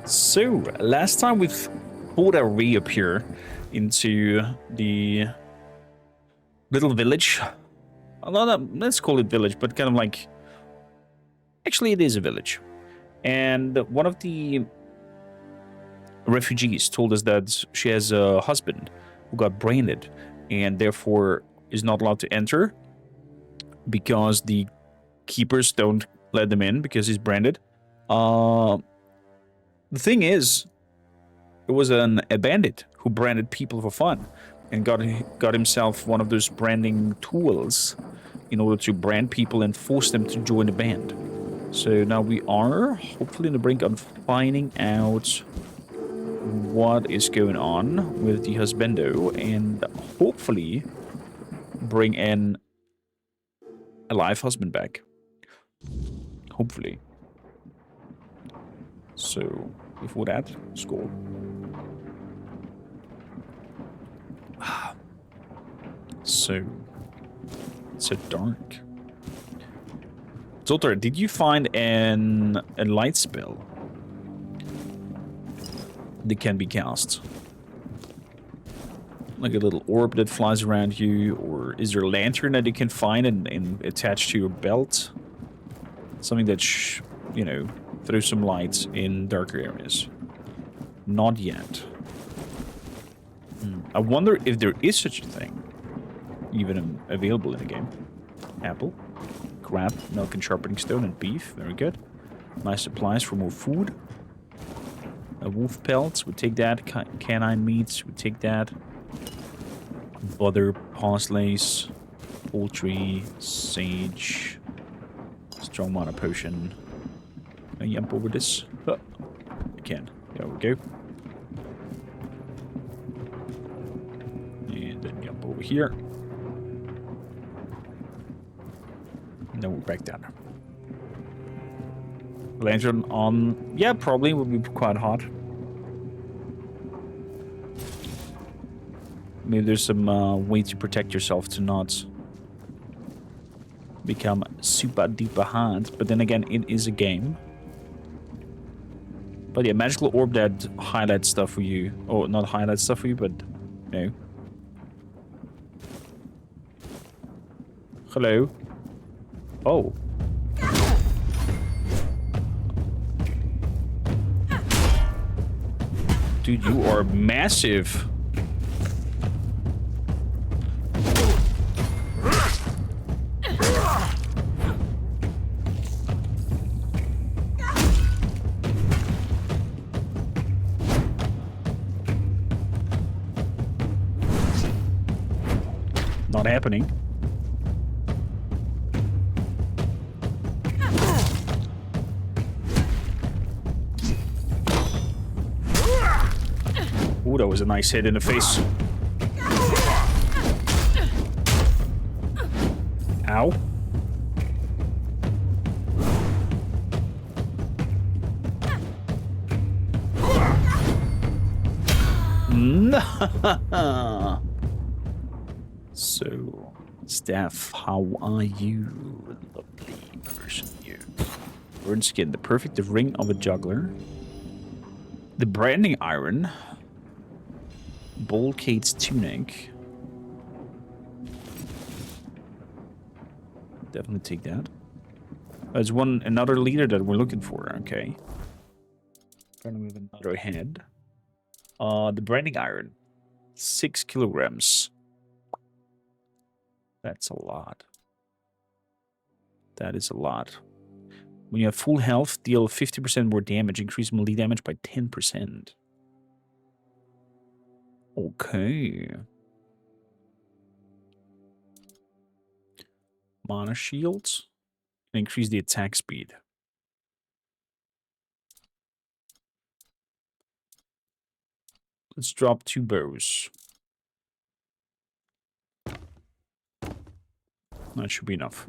So, last time we thought a reappear into the little village. Let's call it village, but kind of like... Actually, it is a village. And one of the refugees told us that she has a husband who got branded and therefore is not allowed to enter because the keepers don't let them in because he's branded. The thing is, it was a bandit who branded people for fun and got himself one of those branding tools in order to brand people and force them to join the band. So now we are hopefully on the brink of finding out what is going on with the husbando and hopefully bring in a live husband back. Hopefully. So, before that, score. So, it's so dark. Zoltar, did you find a light spell that can be cast? Like a little orb that flies around you, or is there a lantern that you can find and attach to your belt? Something that, you know, throws some light in darker areas. Not yet. I wonder if there is such a thing even available in the game. Apple. Crab, milk and sharpening stone, and beef. Very good. Nice supplies for more food. A wolf pelts, would take that. Canine meats, would take that. Butter, parslays, poultry, sage, strong mana potion. Can I jump over this? Oh, I can. There we go. And then jump over here. Then we're back down. Lantern on... Yeah, probably would be quite hot. Maybe there's some way to protect yourself to not become super duper hot. But then again, it is a game. But yeah, magical orb that highlights stuff for you. Or not highlights stuff for you, but... No. Hello? Oh. Dude, you are massive. Not happening. Ooh, that was a nice hit in the face. Ow. So, Steph, how are you? Lovely person, you. Burn skin, the perfect ring of a juggler. The branding iron. Bolcade's tunic. Definitely take that. There's another leader that we're looking for. Okay. Trying to move another head. The branding iron. 6 kilograms. That's a lot. That is a lot. When you have full health, deal 50% more damage. Increase melee damage by 10%. Okay. Mana shields. Increase the attack speed. Let's drop 2 bows. That should be enough.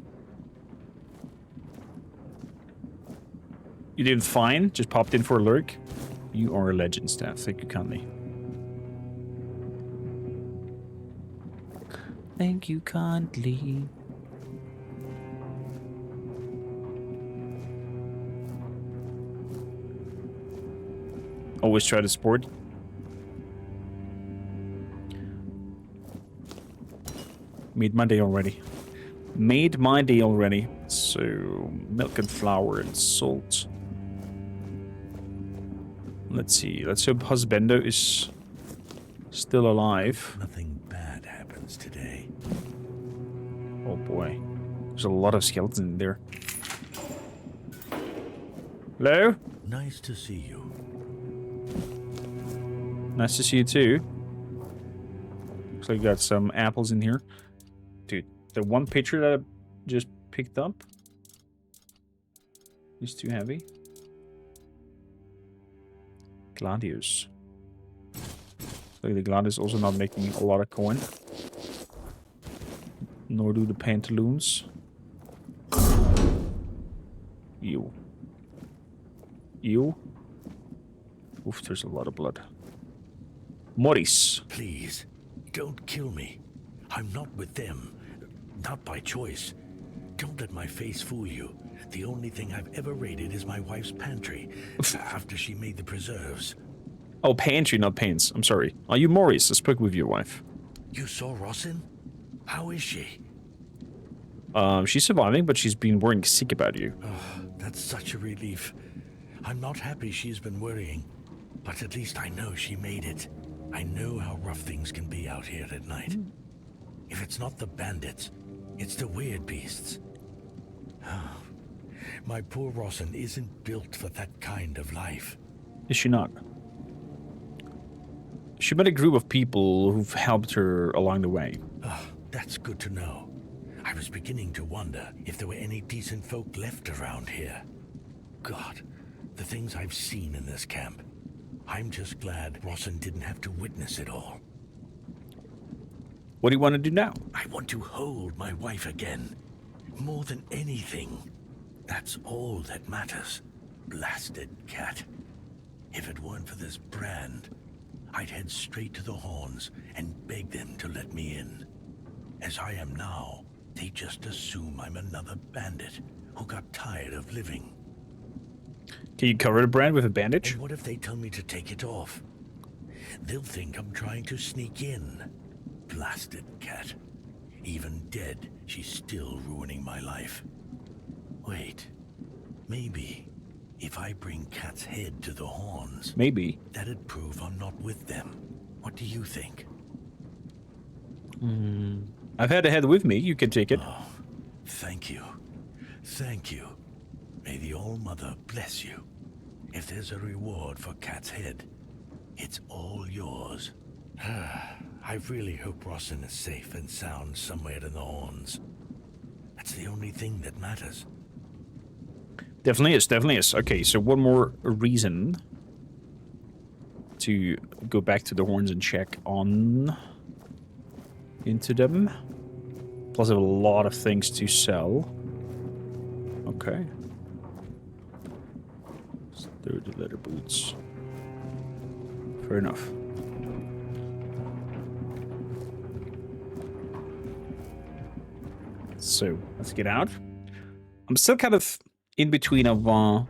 You did fine. Just popped in for a lurk. You are a legend, Steph. Thank you kindly. Thank you kindly. Always try to sport. Made my day already. Made my day already. So, milk and flour and salt. Let's see. Let's hope Husbando is still alive. Nothing bad happens today. Oh boy. There's a lot of skeletons in there. Hello? Nice to see you. Nice to see you too. Looks like you got some apples in here. Dude, the one pitcher that I just picked up is too heavy. Gladius. Like the Gladius also not making a lot of coin. Nor do the pantaloons. Ew. Ew. Oof, there's a lot of blood. Morris. Please, don't kill me. I'm not with them. Not by choice. Don't let my face fool you. The only thing I've ever raided is my wife's pantry after she made the preserves. Oh, pantry, not pants. I'm sorry. Are you Morris? I spoke with your wife. You saw Rossin? How is she? She's surviving, but she's been worrying sick about you. Oh, that's such a relief. I'm not happy she's been worrying, but at least I know she made it. I know how rough things can be out here at night. If it's not the bandits, it's the weird beasts. Oh, my poor Rossin isn't built for that kind of life. Is she not? She met a group of people who've helped her along the way. Oh, that's good to know. I was beginning to wonder if there were any decent folk left around here. God, the things I've seen in this camp. I'm just glad Rossin didn't have to witness it all. What do you want to do now? I want to hold my wife again. More than anything. That's all that matters. Blasted cat. If it weren't for this brand, I'd head straight to the Horns and beg them to let me in. As I am now, they just assume I'm another bandit who got tired of living. Can you cover the brand with a bandage? And what if they tell me to take it off? They'll think I'm trying to sneak in. Blasted cat. Even dead, she's still ruining my life. Wait, maybe if I bring Cat's head to the Horns, Maybe. that'd prove I'm not with them. What do you think? I've had a head with me. You can take it. Oh, thank you. Thank you. May the All-Mother bless you. If there's a reward for Cat's head, it's all yours. I really hope Rossin is safe and sound somewhere in the Horns. That's the only thing that matters. Definitely is, definitely is. Okay, so one more reason to go back to the Horns and check on into them. Plus I have a lot of things to sell. Okay. Sturdy leather boots. Fair enough. So, let's get out. I'm still kind of in between of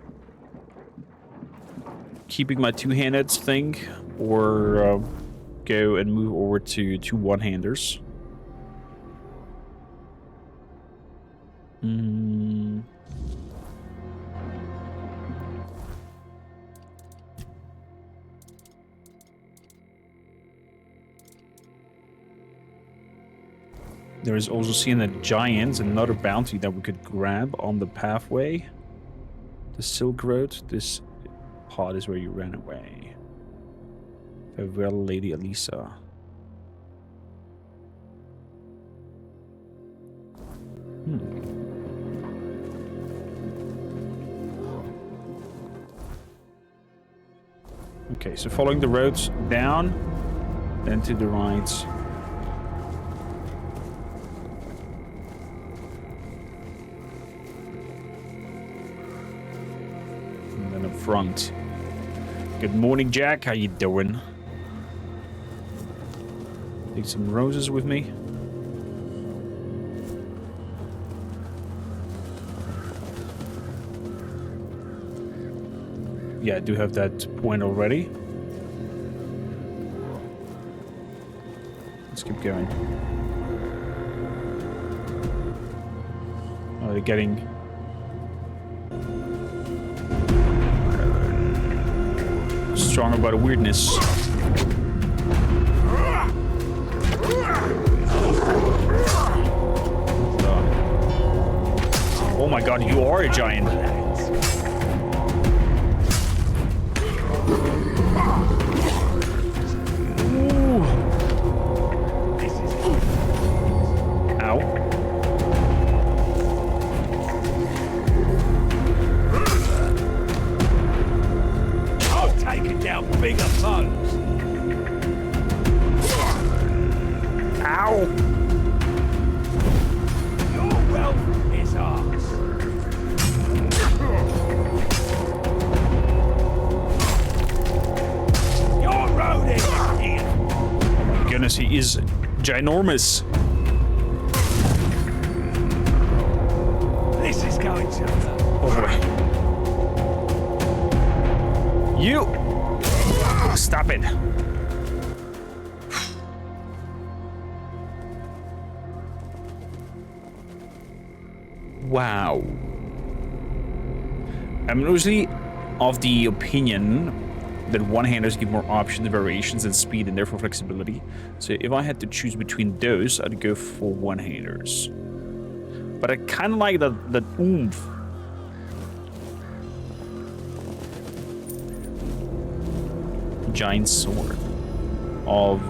keeping my two-handed thing or go and move over to two one-handers. There is also seeing the giants, another bounty that we could grab on the pathway. The Silk Road. This pod is where you ran away. Farewell, Lady Elisa. Okay, so following the roads down, then to the right. And then up front. Good morning, Jack. How you doing? Take some roses with me. Yeah, I do have that point already. Let's keep going. Oh, they're getting... stronger by the weirdness. Oh my god, you are a giant. Ooh. Ow. I've taken down bigger foes. Ow. Your wealth is ours. Your road is here. Oh my goodness, he is ginormous. This is going to hurt. Oh boy. You! Stop it. Wow. I'm usually of the opinion that one-handers give more options, variations, and speed, and therefore flexibility. So if I had to choose between those, I'd go for one-handers. But I kind of like that oomph. Giant sword of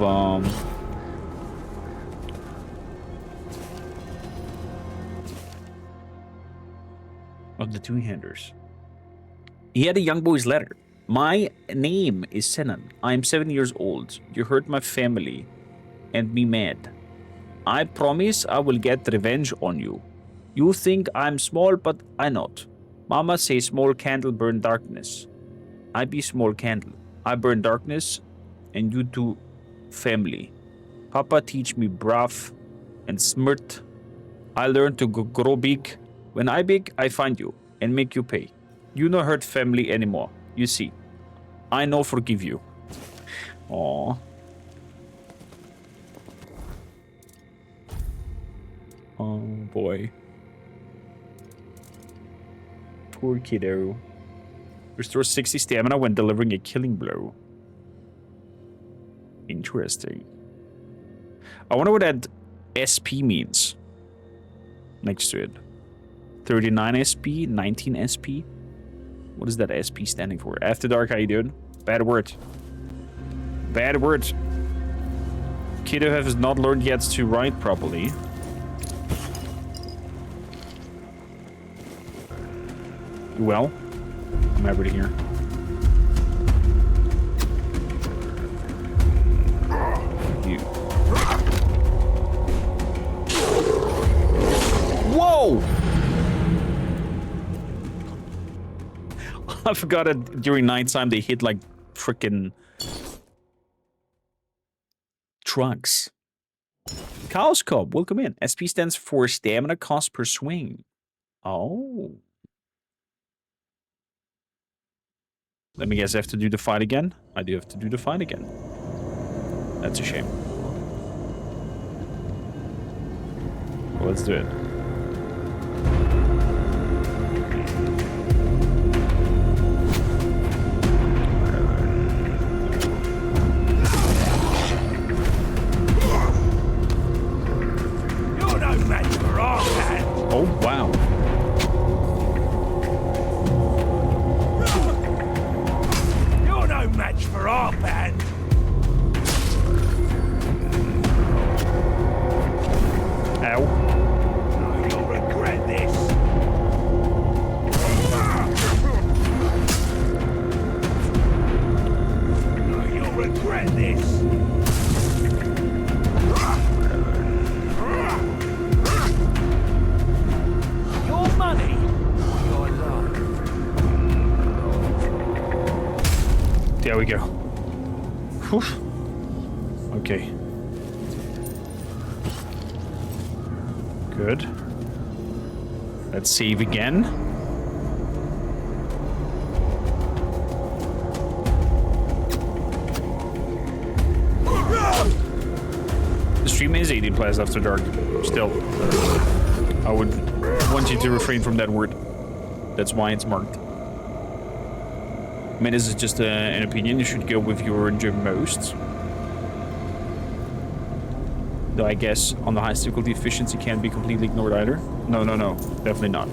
the two-handers. He had a young boy's letter. My name is Senan. I am 7 years old. You hurt my family and me mad. I promise I will get revenge on you. You think I'm small, but I not. Mama say small candle burn darkness. I be small candle. I burn darkness, and you do family. Papa teach me brav and smart. I learn to grow big. When I big, I find you and make you pay. You no hurt family anymore. You see, I no forgive you. Aww. Oh boy. Poor kiddo. Restore 60 stamina when delivering a killing blow. Interesting. I wonder what that SP means. Next to it. 39 SP, 19 SP. What is that SP standing for? After dark, how you doing? Bad word. Bad word. Kiddo has not learned yet to write properly. Well, I'm happy to hear. You. Whoa! I forgot that during nighttime they hit like freaking trucks. Chaos Cub, welcome in. SP stands for stamina cost per swing. Oh. Let me guess, I have to do the fight again? I do have to do the fight again. That's a shame. Well, let's do it. You're no match for our man. Oh, wow. Match for our band. Ow. Oh, you'll regret this. Oh, you'll regret this. Your money, your love. There we go. Whew. Okay. Good. Let's save again. stream is 18 plus after dark. Still, I would want you to refrain from that word. That's why it's marked. I mean, this is just an opinion. You should go with your enjoy most. Though I guess on the highest difficulty, efficiency can't be completely ignored either. No, no, no. Definitely not.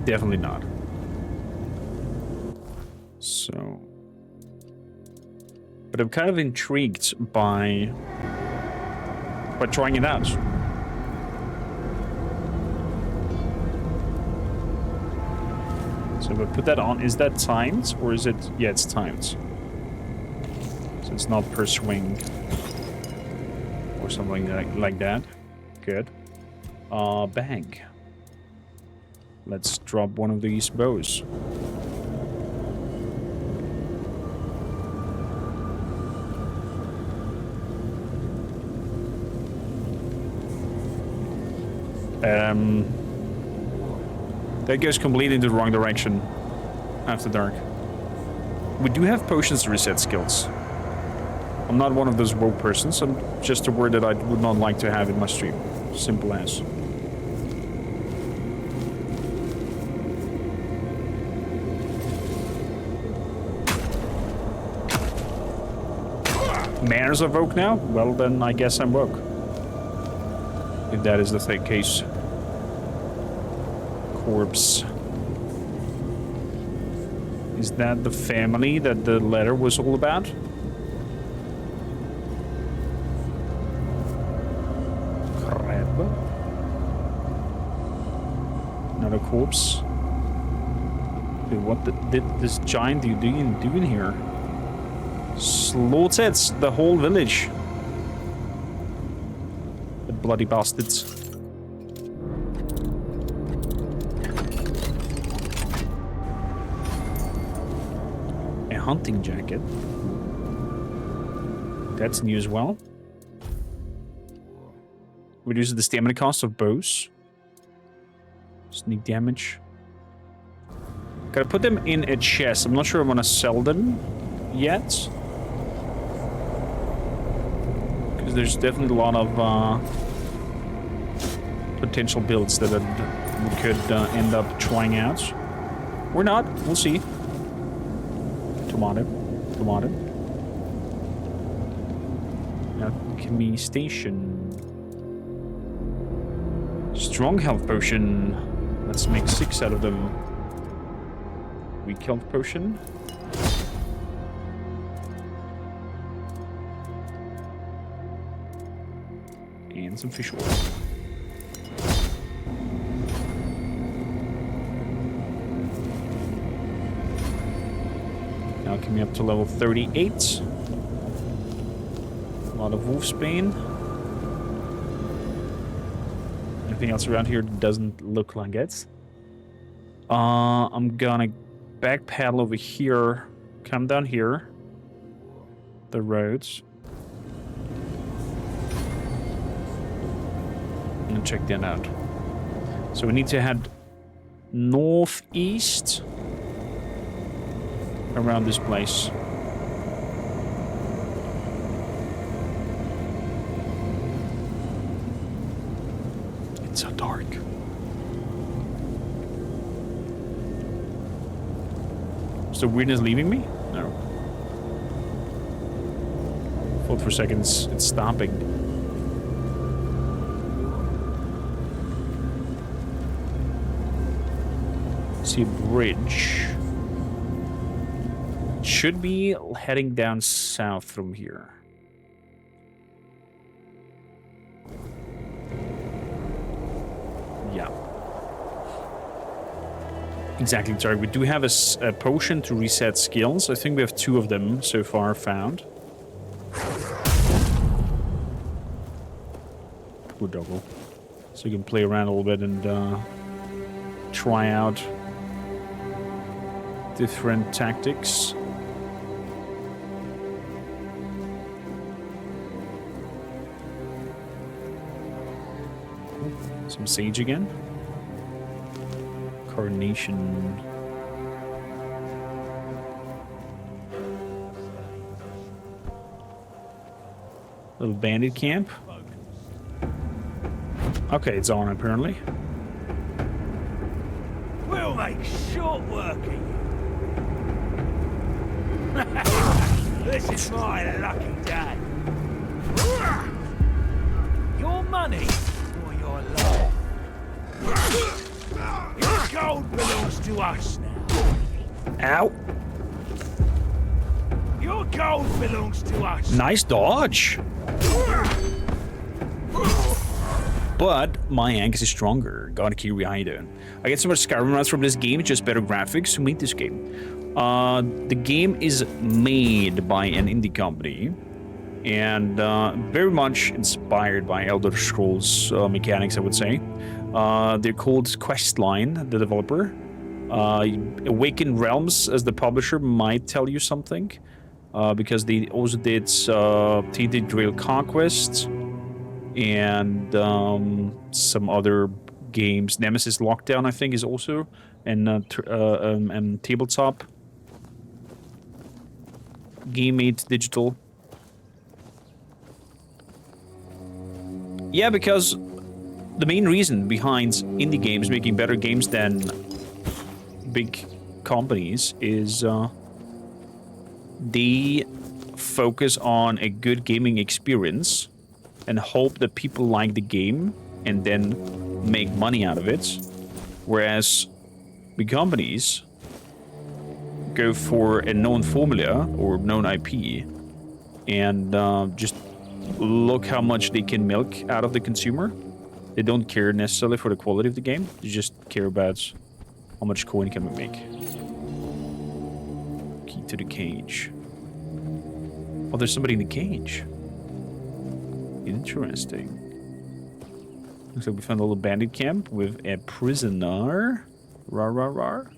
Definitely not. So... But I'm kind of intrigued by trying it out. So if I put that on, is that timed? Or is it... Yeah, it's timed. So it's not per swing. Or something like that. Good. Bag. Let's drop one of these bows. That goes completely in the wrong direction after dark. We do have potions to reset skills. I'm not one of those woke persons. I'm just a word that I would not like to have in my stream. Simple as. Manners are woke now? Well, then I guess I'm woke. If that is the case. Corpse. Is that the family that the letter was all about? Crab. Another corpse. Dude, what did this giant do in here? Slaughtered the whole village. The bloody bastards. A hunting jacket. That's new as well. Reduces the stamina cost of bows. Sneak damage. Gotta put them in a chest. I'm not sure I want to sell them yet. Because there's definitely a lot of potential builds that we could end up trying out. Or not. We'll see. Tomato. Tomato. Alchemy station. Strong health potion. Let's make 6 out of them. Weak health potion. And some fish oil. Now coming up to level 38. A lot of wolfsbane. Anything else around here doesn't look like it. I'm gonna back paddle over here. Come down here. The roads. And check that out. So we need to head northeast around this place. It's so dark. Is the weirdness leaving me? No. Thought for seconds it's stopping. See a bridge. Should be heading down south from here. Yeah. Exactly, sorry. We do have a potion to reset skills. I think we have 2 of them so far found. Poor doggo. So you can play around a little bit and try out different tactics. Some sage again. Carnation. Little bandit camp. Okay, it's on apparently. We'll make short work of you. This is my lucky day. Your money or your life. Your gold belongs to us now. Ow. Your gold belongs to us. Nice dodge. But my axe is stronger. Gotta keep behind it. I get so much Skyrim runs from this game, it's just better graphics to make this game. The game is made by an indie company and very much inspired by Elder Scrolls mechanics, I would say. They're called Questline, the developer. Awakened Realms, as the publisher, might tell you something. Because they also did Tainted Grail Conquest and some other games. Nemesis Lockdown, I think, is also, and tabletop game made digital. Yeah, because the main reason behind indie games making better games than big companies is they focus on a good gaming experience and hope that people like the game and then make money out of it. Whereas big companies go for a known formula or known IP and just look how much they can milk out of the consumer. They don't care necessarily for the quality of the game. They just care about how much coin can we make. Key to the cage. Oh, there's somebody in the cage. Interesting. Looks like we found a little bandit camp with a prisoner. Rar, rar, rar.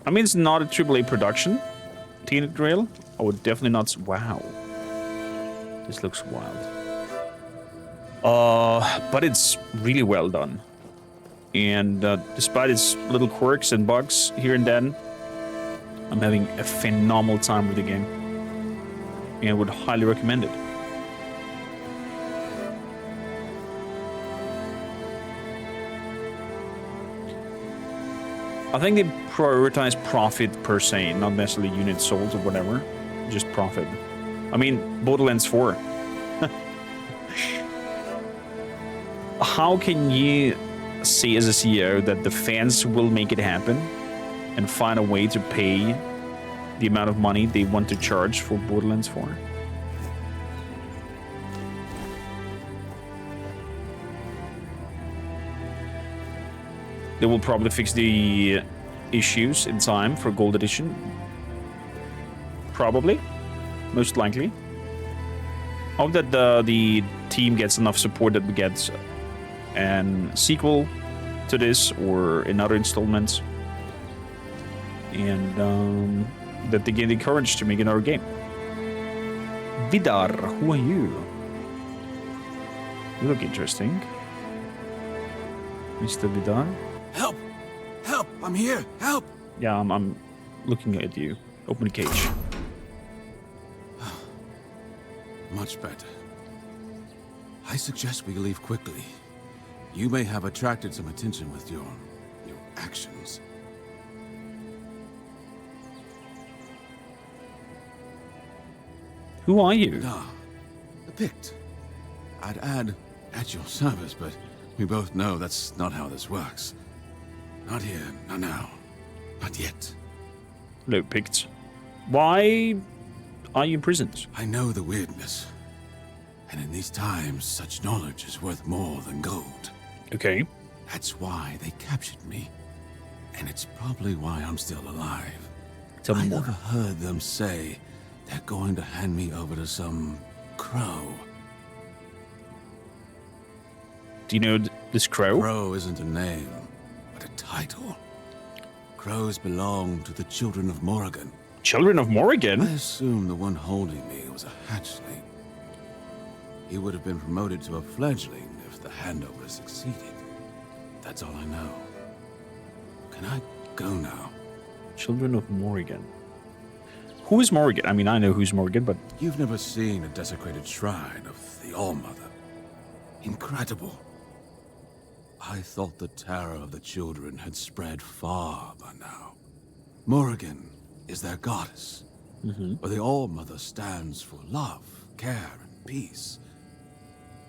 I mean, it's not a AAA production. Tainted Grail. I would definitely not. Wow. This looks wild. But it's really well done. And despite its little quirks and bugs here and then, I'm having a phenomenal time with the game. And would highly recommend it. I think they prioritize profit per se, not necessarily units sold or whatever. Just profit. I mean, Borderlands 4. How can you say as a CEO that the fans will make it happen and find a way to pay the amount of money they want to charge for Borderlands 4? They will probably fix the issues in time for Gold Edition. Probably. Most likely. I hope that the team gets enough support that we get a sequel to this or another installment. And that they gain the courage to make another game. Vidar, who are you? You look interesting. Mr. Vidar? Help! Help! I'm here! Help! Yeah, I'm looking at you. Open the cage. Much better. I suggest we leave quickly. You may have attracted some attention with your actions. Who are you? Ah, the Pict. I'd add at your service, but we both know that's not how this works. Not here, not now, not yet. Hello, Pict. Why are you imprisoned? I know the weirdness. And in these times, such knowledge is worth more than gold. Okay. That's why they captured me. And it's probably why I'm still alive. Tell me I more. overheard them say they're going to hand me over to some crow. Do you know this crow? Crow isn't a name, but a title. Crows belong to the children of Morrigan. Children of Morrigan? I assume the one holding me was a hatchling. He would have been promoted to a fledgling if the handover succeeded. That's all I know. Can I go now? Children of Morrigan. Who is Morgan? I mean, I know who's Morgan, but You've never seen a desecrated shrine of the All-Mother. Incredible. I thought the terror of the children had spread far by now. Morrigan is their goddess, but the All-Mother stands for love, care, and peace.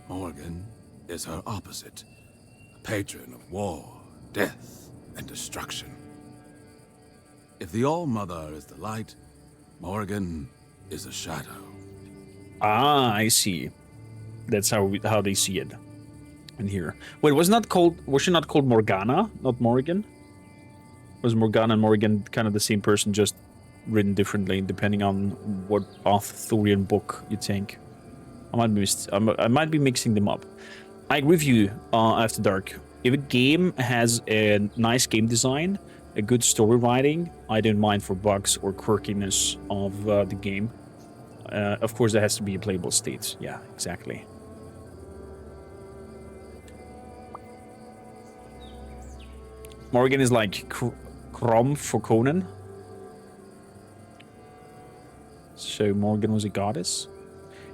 Morrigan is her opposite, a patron of war, death, and destruction. If the All-Mother is the light, Morrigan is the shadow. ah, I see. That's how they see it in here. Wait, was she not called Morgana, not Morrigan? Was Morgana and Morrigan kind of the same person, just written differently depending on what Arthurian book you think? I might be mixing them up. I agree with you, After Dark. If a game has a nice game design, a good story writing, I don't mind for bugs or quirkiness of the game. Of course, there has to be a playable state. Yeah, exactly. Morgan is like Crom for Conan. So Morgan was a goddess.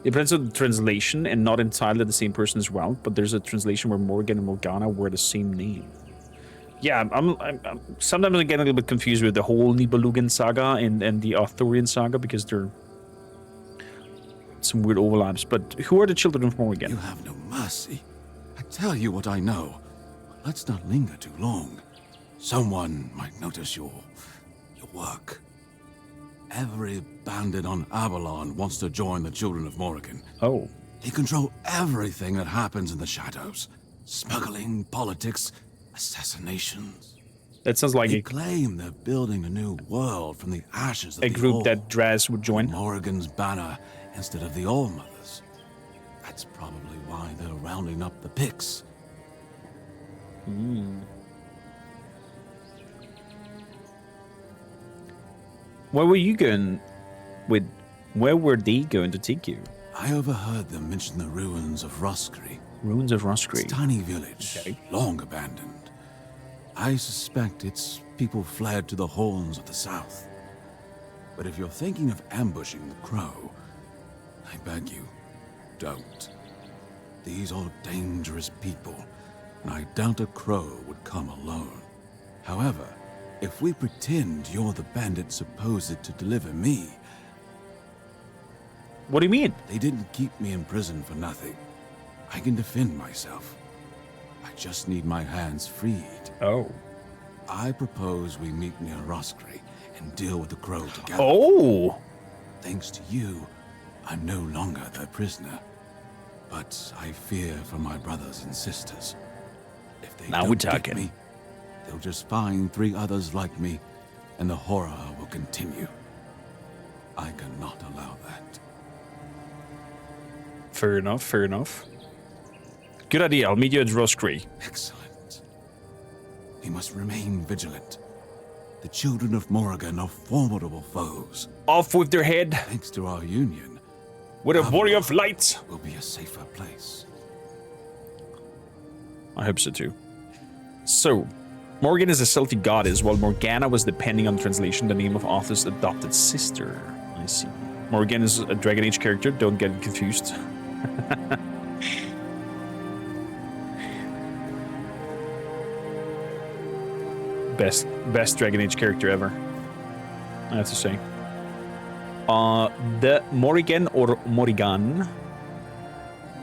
It depends on the translation, and not entirely the same person as well. But there's a translation where Morgan and Morgana were the same name. Yeah, I'm sometimes I get a little bit confused with the whole Nibelungen saga and the Arthurian saga, because they're some weird overlaps. But who are the children of Morgan? You have no mercy. I tell you what I know. Let's not linger too long. Someone might notice your work. Every bandit on Avalon wants to join the Children of Morrigan. Oh. They control everything that happens in the shadows. Smuggling, politics, assassinations. That sounds like They claim they're building a new world from the ashes of a the group old. that Draz would join. Morrigan's banner instead of the All-Mothers. That's probably why they're rounding up the Picts. Where were you going with... Where were they going to take you? I overheard them mention the ruins of Roscree. Ruins of It's Roscree. a tiny village, Okay. long abandoned. I suspect its people fled to the horns of the south. But if you're thinking of ambushing the Crow, I beg you, don't. These are dangerous people, and I doubt a Crow would come alone. However, if we pretend you're the bandit supposed to deliver me, What do you mean? they didn't keep me in prison for nothing. I can defend myself. I just need my hands freed. Oh. I propose we meet near Roscree and deal with the Crow together. Oh! Thanks to you, I'm no longer their prisoner. But I fear for my brothers and sisters. If they Now don't we're get talking. me, they'll just find 3 others like me, and the horror will continue. I cannot allow that. Fair enough, fair enough. Good idea, I'll meet you at Roscree. Excellent. We must remain vigilant. The children of Morrigan are formidable foes. Off with their head. Thanks to our union, With a warrior of light. will be a safer place. I hope so too. So, Morgan is a Celtic goddess, while Morgana was, depending on translation, the name of Arthur's adopted sister. I see. Morgan is a Dragon Age character, don't get confused. Best Dragon Age character ever, I have to say. The Morrigan or Morrigan,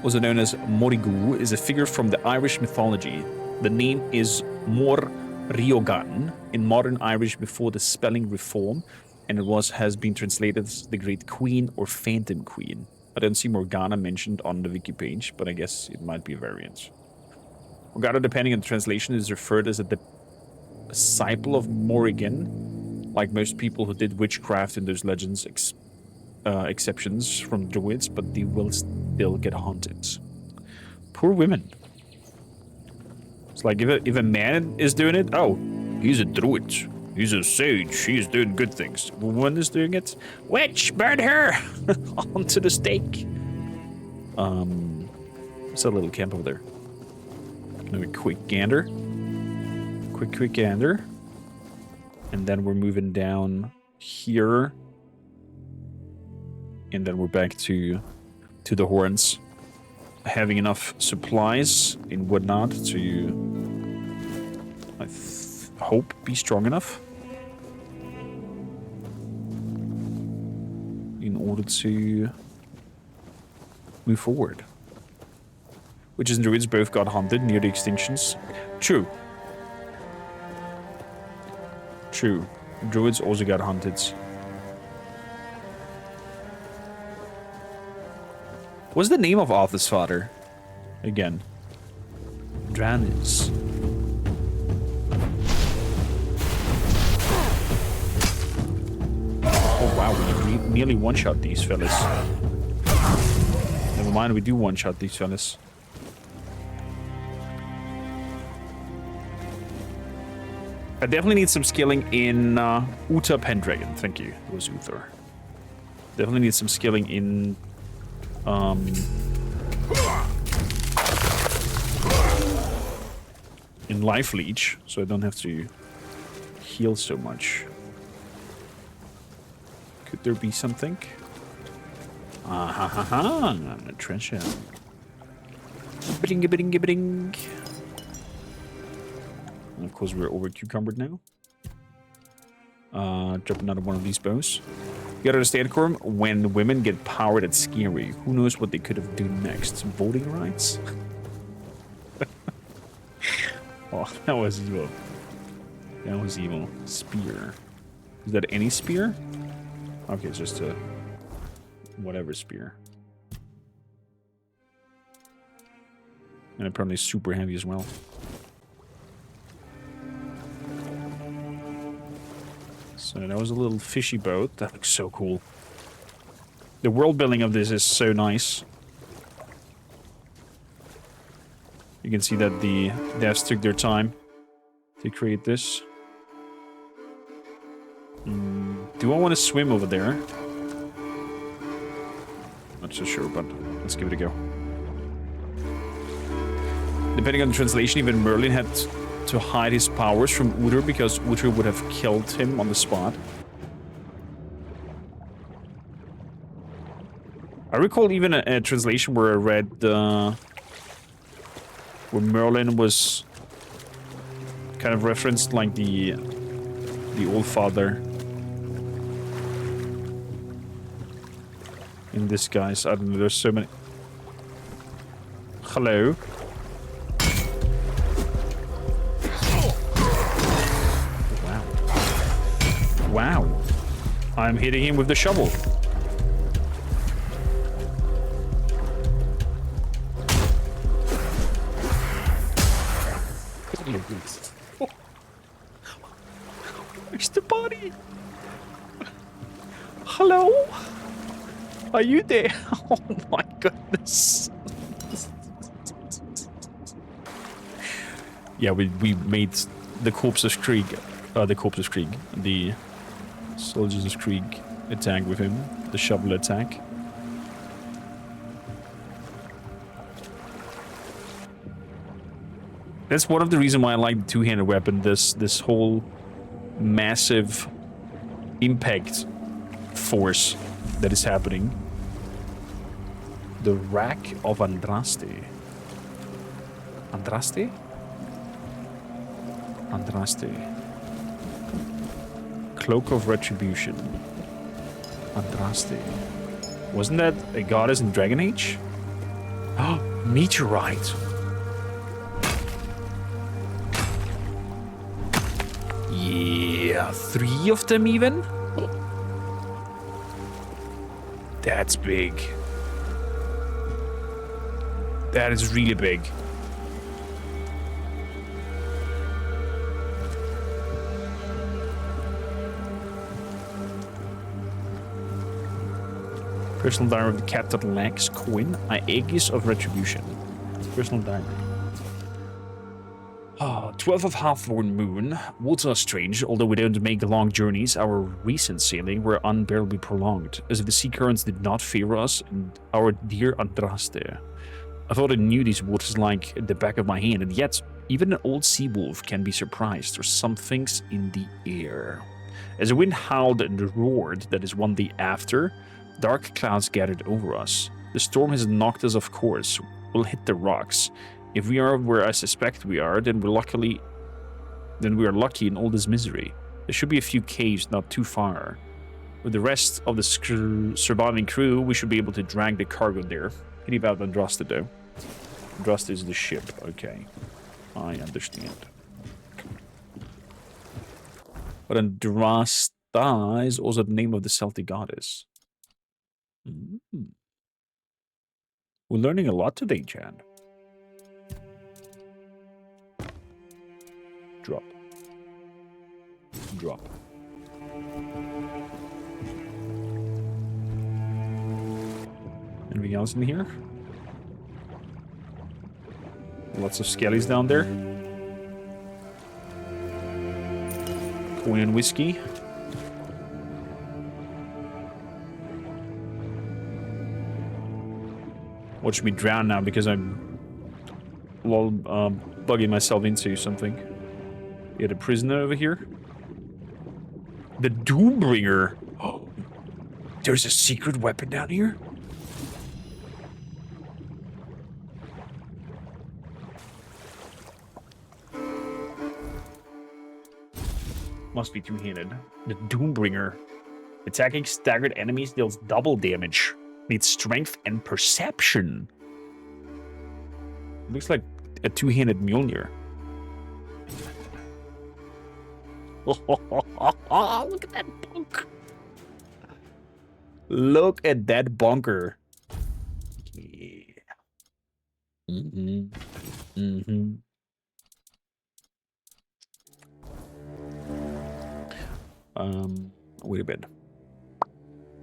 also known as Morrigu, is a figure from the Irish mythology. The name is Mor Riogan in modern Irish before the spelling reform, and it has been translated as the Great Queen or Phantom Queen. I don't see Morgana mentioned on the wiki page, but I guess it might be a variant. Morgana, depending on the translation, is referred as a disciple of Morrigan, like most people who did witchcraft in those legends, exceptions from druids, but they will still get haunted. Poor women. It's like if a man is doing it, oh, he's a druid. He's a sage. He's doing good things. A woman is doing it. Witch, burn her onto the stake. It's a little camp over there. Maybe quick gander. Quick gander. And then we're moving down here And then we're back to the horns. Having enough supplies and whatnot to, I hope, be strong enough in order to move forward. Witches and druids both got hunted near the extinctions. True. True. Druids also got hunted. What's the name of Arthur's father? Again. Dranis. Oh wow, we nearly one-shot these fellas. Never mind, we do one-shot these fellas. I definitely need some skilling in Uta Pendragon. Thank you. It was Uther. Definitely need some skilling in Life Leech, so I don't have to heal so much. Could there be something? Ah ha ha ha! Treasure. Bing bing bing. And of course, we're over cucumbered now. Drop another one of these bows. You gotta understand, Corm, when women get power, that's scary. Who knows what they could have done next? Voting rights? Oh, that was evil. That was evil. Spear. Is that any spear? Okay, it's just a whatever spear. And apparently super heavy as well. So that was a little fishy boat. That looks so cool. The world building of this is so nice. You can see that the devs took their time to create this. Do I want to swim over there? Not so sure, but let's give it a go. Depending on the translation, even Merlin had to hide his powers from Uther because Uther would have killed him on the spot. I recall even a translation where I read where Merlin was kind of referenced like the old father in disguise. I don't know, there's so many. Hello. Wow. I'm hitting him with the shovel. Where's the body? Hello? Are you there? Oh my goodness. Yeah, we made the Corpse of Krieg. The Soldiers of Krieg attack with him. The shovel attack. That's one of the reasons why I like the two-handed weapon. This whole massive impact force that is happening. The Rack of Andraste. Andraste? Andraste. Cloak of Retribution. Andraste. Wasn't that a goddess in Dragon Age? Oh, meteorite. Yeah, 3 of them even? That's big. That is really big. Personal diary of the cat that lacks Quinn. Aegis of Retribution. Personal diary. 12th of Halfborn Moon. Waters are strange. Although we don't make long journeys, our recent sailing were unbearably prolonged, as if the sea currents did not favor us and our dear Andraste. I thought I knew these waters like the back of my hand, and yet even an old sea wolf can be surprised. There's some things in the air. As the wind howled and roared, that is one day after, Dark clouds gathered over us. The storm has knocked us off course. We'll hit the rocks. If we are where I suspect we are, then we are lucky in all this misery. There should be a few caves not too far. With the rest of the surviving crew, we should be able to drag the cargo there. Leave out Andraste though. Andraste is the ship. Okay, I understand. But Andraste is also the name of the Celtic goddess. We're learning a lot today, Chad. Drop. Drop. Anything else in here? Lots of skellies down there. Coin and whiskey. Watch me drown now because I'm bugging myself into something. You had a prisoner over here. The Doombringer. Oh, there's a secret weapon down here. Must be two-handed. The Doombringer. Attacking staggered enemies deals double damage. Needs strength and perception. Looks like a two-handed Mjolnir. Look at that bunk. Look at that bunker. Yeah. Wait a bit.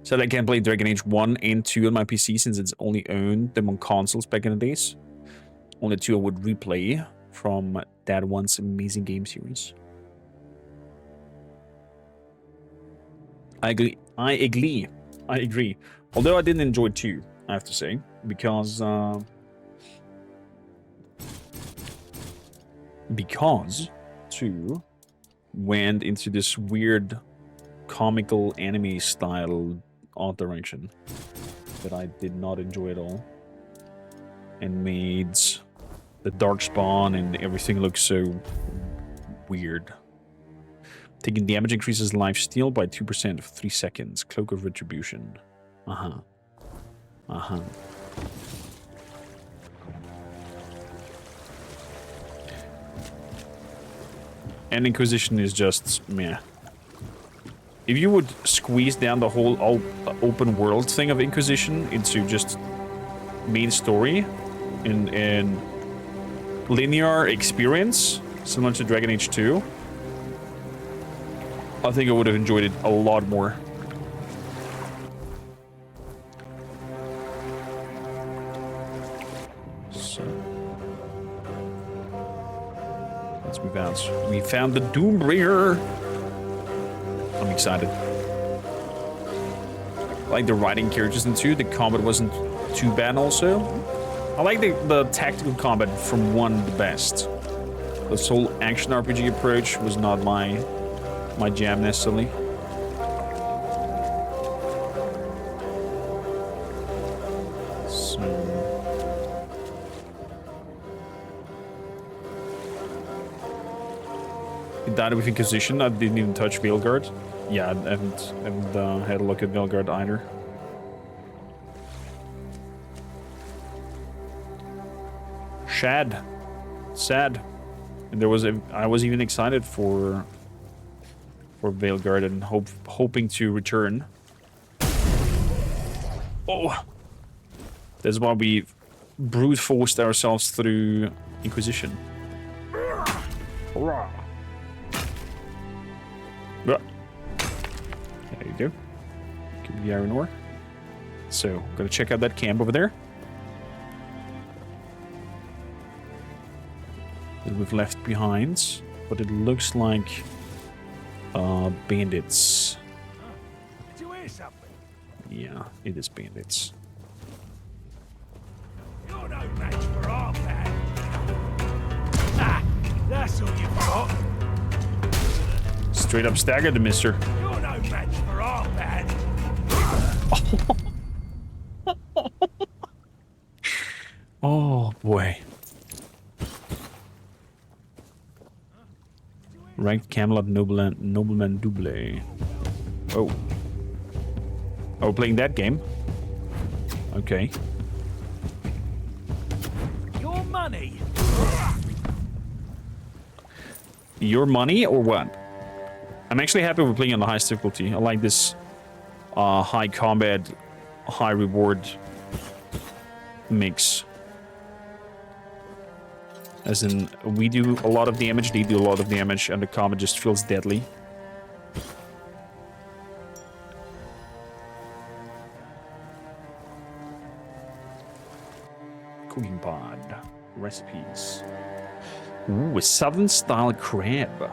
So I can't play Dragon Age 1 and 2 on my PC since it's only owned them on consoles back in the days. Only 2 I would replay from that once amazing game series. I agree. Although I didn't enjoy 2, I have to say, because 2 went into this weird comical anime style art direction that I did not enjoy at all, and made the Darkspawn and everything look so weird. Taking damage increases lifesteal by 2% for 3 seconds. Cloak of Retribution. And Inquisition is just meh. If you would squeeze down the whole open world thing of Inquisition into just main story and linear experience, similar to Dragon Age 2, I think I would have enjoyed it a lot more. So let's move out. We found the Doombringer. I'm excited. I like the riding characters in 2. The combat wasn't too bad also. I like the tactical combat from 1 the best. This whole action RPG approach was not my jam necessarily. So it died with Inquisition. I didn't even touch Veilguard. Yeah, I haven't had a look at Veilguard either. Sad. And I was even excited for Veilguard and hoping to return. Oh, that's why we brute forced ourselves through Inquisition. There you go. Give me the iron ore. So, gotta check out that camp over there that we've left behind, but it looks like bandits. Did you hear something? Yeah, it is bandits. You're no match for our band. Ah, that's all you've got. Straight up staggered the mister. You're no match for our band. Oh boy. Ranked Camelot Nobleman Double. Oh. Oh, we're playing that game? Okay. Your money. Your money or what? I'm actually happy we're playing on the highest difficulty. I like this high combat, high reward mix. As in, we do a lot of damage, they do a lot of damage, and the combat just feels deadly. Cooking pod. Recipes. Ooh, a southern style crab.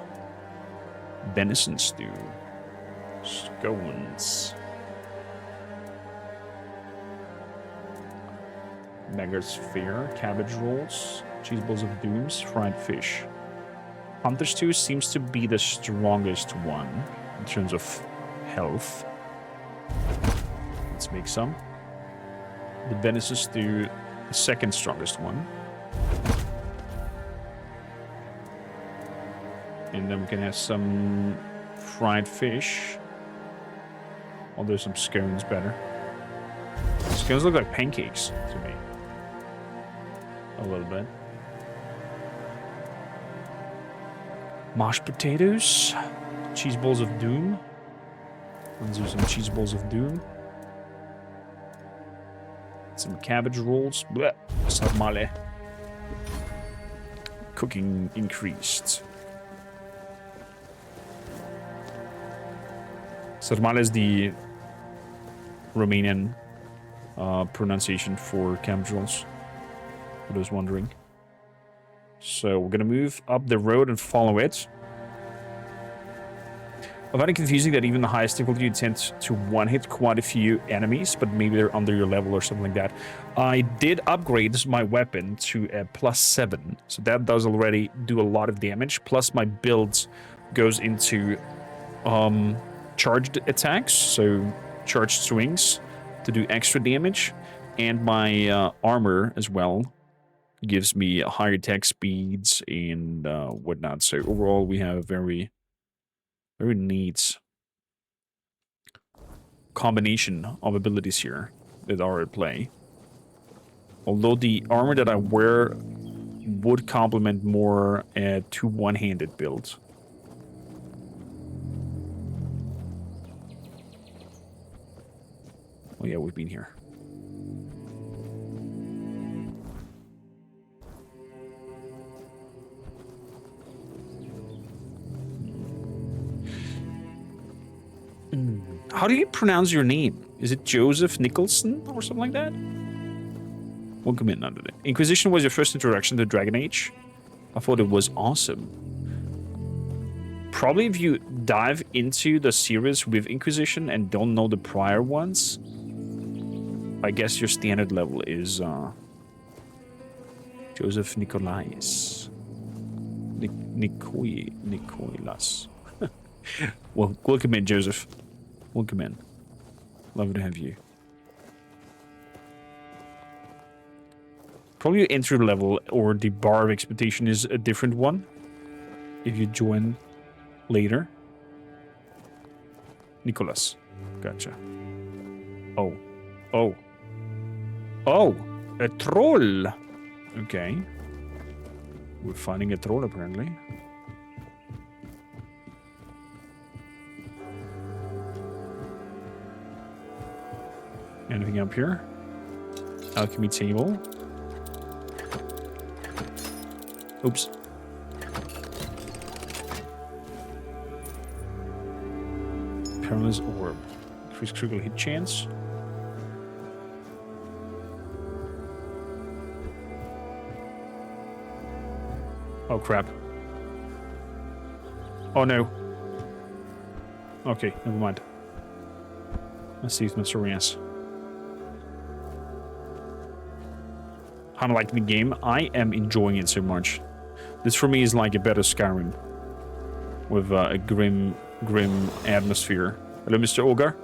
Venison stew. Scones. Beggar's Fare. Cabbage rolls. Cheese balls of dooms. Fried fish. Hunter's stew seems to be the strongest one in terms of health. Let's make some. The venison stew, the second strongest one. And then we can have some fried fish. Although some scones better. Scones look like pancakes to me. A little bit. Mashed potatoes. Cheese balls of doom. Let's do some cheese balls of doom. Some cabbage rolls. Blech. Sarmale. Cooking increased. Sarmale is the Romanian pronunciation for cabbage rolls. For those wondering. So we're gonna move up the road and follow it. I find it confusing that even the highest difficulty you tend to one-hit quite a few enemies, but maybe they're under your level or something like that. I did upgrade my weapon to a +7, so that does already do a lot of damage. Plus my build goes into charged attacks, so charged swings to do extra damage, and my armor as well gives me higher attack speeds and whatnot. So overall, we have a very neat combination of abilities here that are at play. Although the armor that I wear would complement more a 2 one-handed build. Oh yeah, we've been here. How do you pronounce your name? Is it Joseph Nicholson or something like that? Won't come in under it. Inquisition was your first introduction to Dragon Age. I thought it was awesome. Probably if you dive into the series with Inquisition and don't know the prior ones, I guess your standard level is Joseph Nicolais. Nicolas. Well, welcome in, Joseph. Welcome in. Love to have you. Probably your entry level or the bar of expectation is a different one if you join later. Nicholas. Gotcha. Oh. Oh. Oh! A troll! Okay. We're finding a troll apparently. Anything up here? Alchemy table. Oops. Perilous orb. Increased critical hit chance. Oh crap. Oh no. Okay, never mind. Let's see if Mr. Rance. I don't like the game. I am enjoying it so much. This for me is like a better Skyrim. With a grim atmosphere. Hello, Mr. Ogre.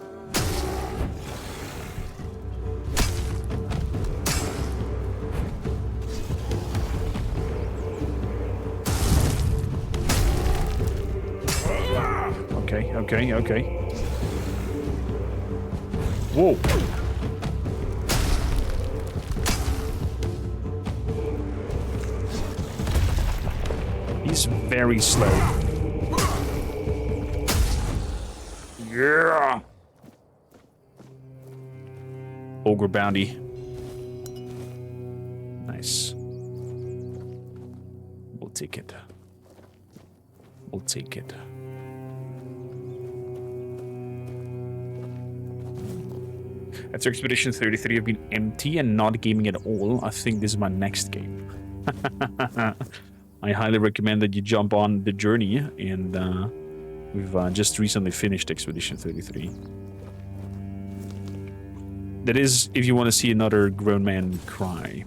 okay. Whoa. He's very slow. Yeah. Ogre bounty. Nice. We'll take it. We'll take it. After Expedition 33, I've been empty and not gaming at all. I think this is my next game. I highly recommend that you jump on the journey, and we've just recently finished Expedition 33. That is, if you want to see another grown man cry.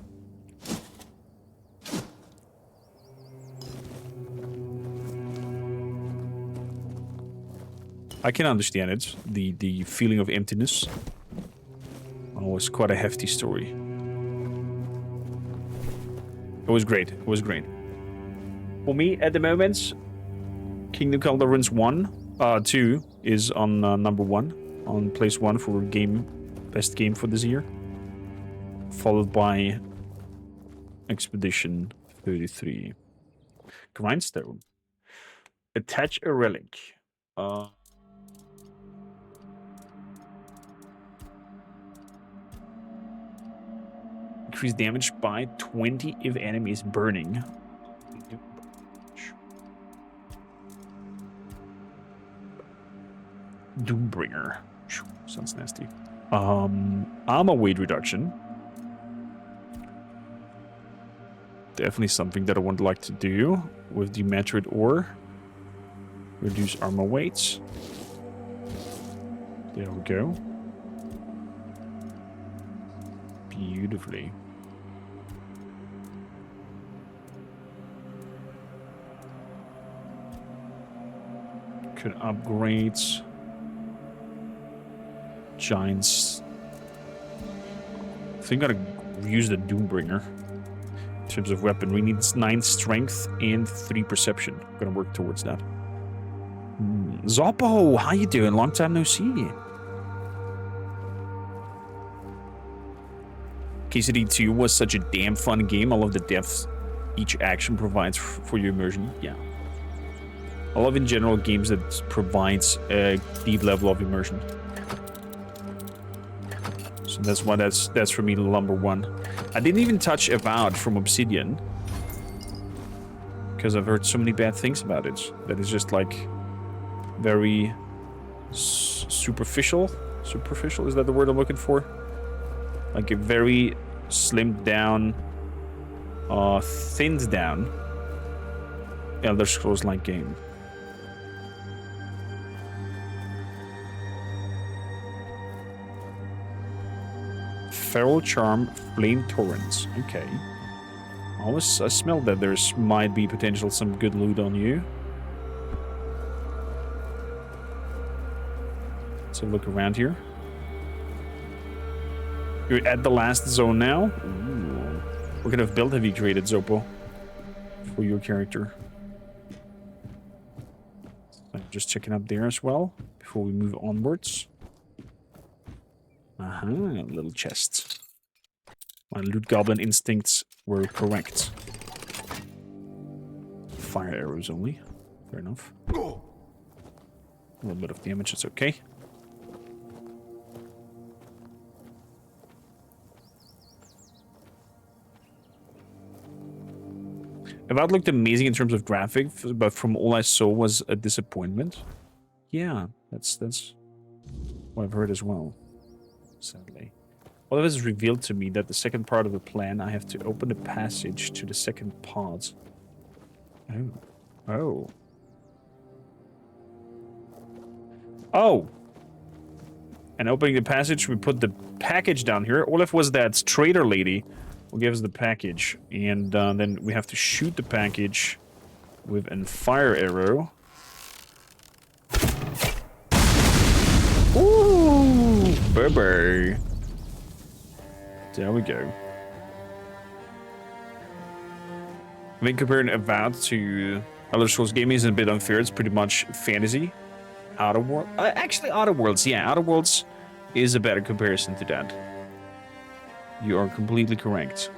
I can understand it. The feeling of emptiness. Oh, it's quite a hefty story. It was great. It was great. For me, at the moment, Kingdom Come Deliverance 2 is on number 1, on place 1 for best game for this year, followed by Expedition 33. Grindstone. Attach a relic. Increase damage by 20 if enemy is burning. Doombringer. Sounds nasty. Armor weight reduction. Definitely something that I would like to do with the Metroid ore. Reduce armor weights. There we go. Beautifully. Could upgrade Giants. I think I gotta use the Doombringer. In terms of weaponry, needs 9 strength and 3 perception. Gonna work towards that. Zoppo, how you doing? Long time no see. KCD 2 was such a damn fun game. I love the depth each action provides for your immersion. Yeah. I love in general games that provides a deep level of immersion. So that's why that's for me number 1. I didn't even touch Avowed from Obsidian, because I've heard so many bad things about it. That is just like very superficial. Superficial, is that the word I'm looking for? Like a very slimmed down, thinned down Elder Scrolls-like game. Feral Charm, Flame Torrents. Okay. I smelled that there's might be potential some good loot on you. Let's have a look around here. You're at the last zone now. Ooh. What kind of build have you created, Zoppo, for your character? I'm just checking up there as well before we move onwards. Aha, little chest. My loot goblin instincts were correct. Fire arrows only. Fair enough. A little bit of damage, it's okay. Avowed looked amazing in terms of graphics, but from all I saw was a disappointment. Yeah, that's what I've heard as well. Sadly. All of this revealed to me that the second part of the plan, I have to open the passage to the second part. Oh. Oh. Oh! And opening the passage, we put the package down here. All if was that trader lady who gave us the package. And then we have to shoot the package with a fire arrow. Ooh! Bye-bye. There we go. I think comparing Avowed to Elder Scrolls gaming is a bit unfair. It's pretty much fantasy. Outer World. Actually, Outer Worlds. Yeah, Outer Worlds is a better comparison to that. You are completely correct.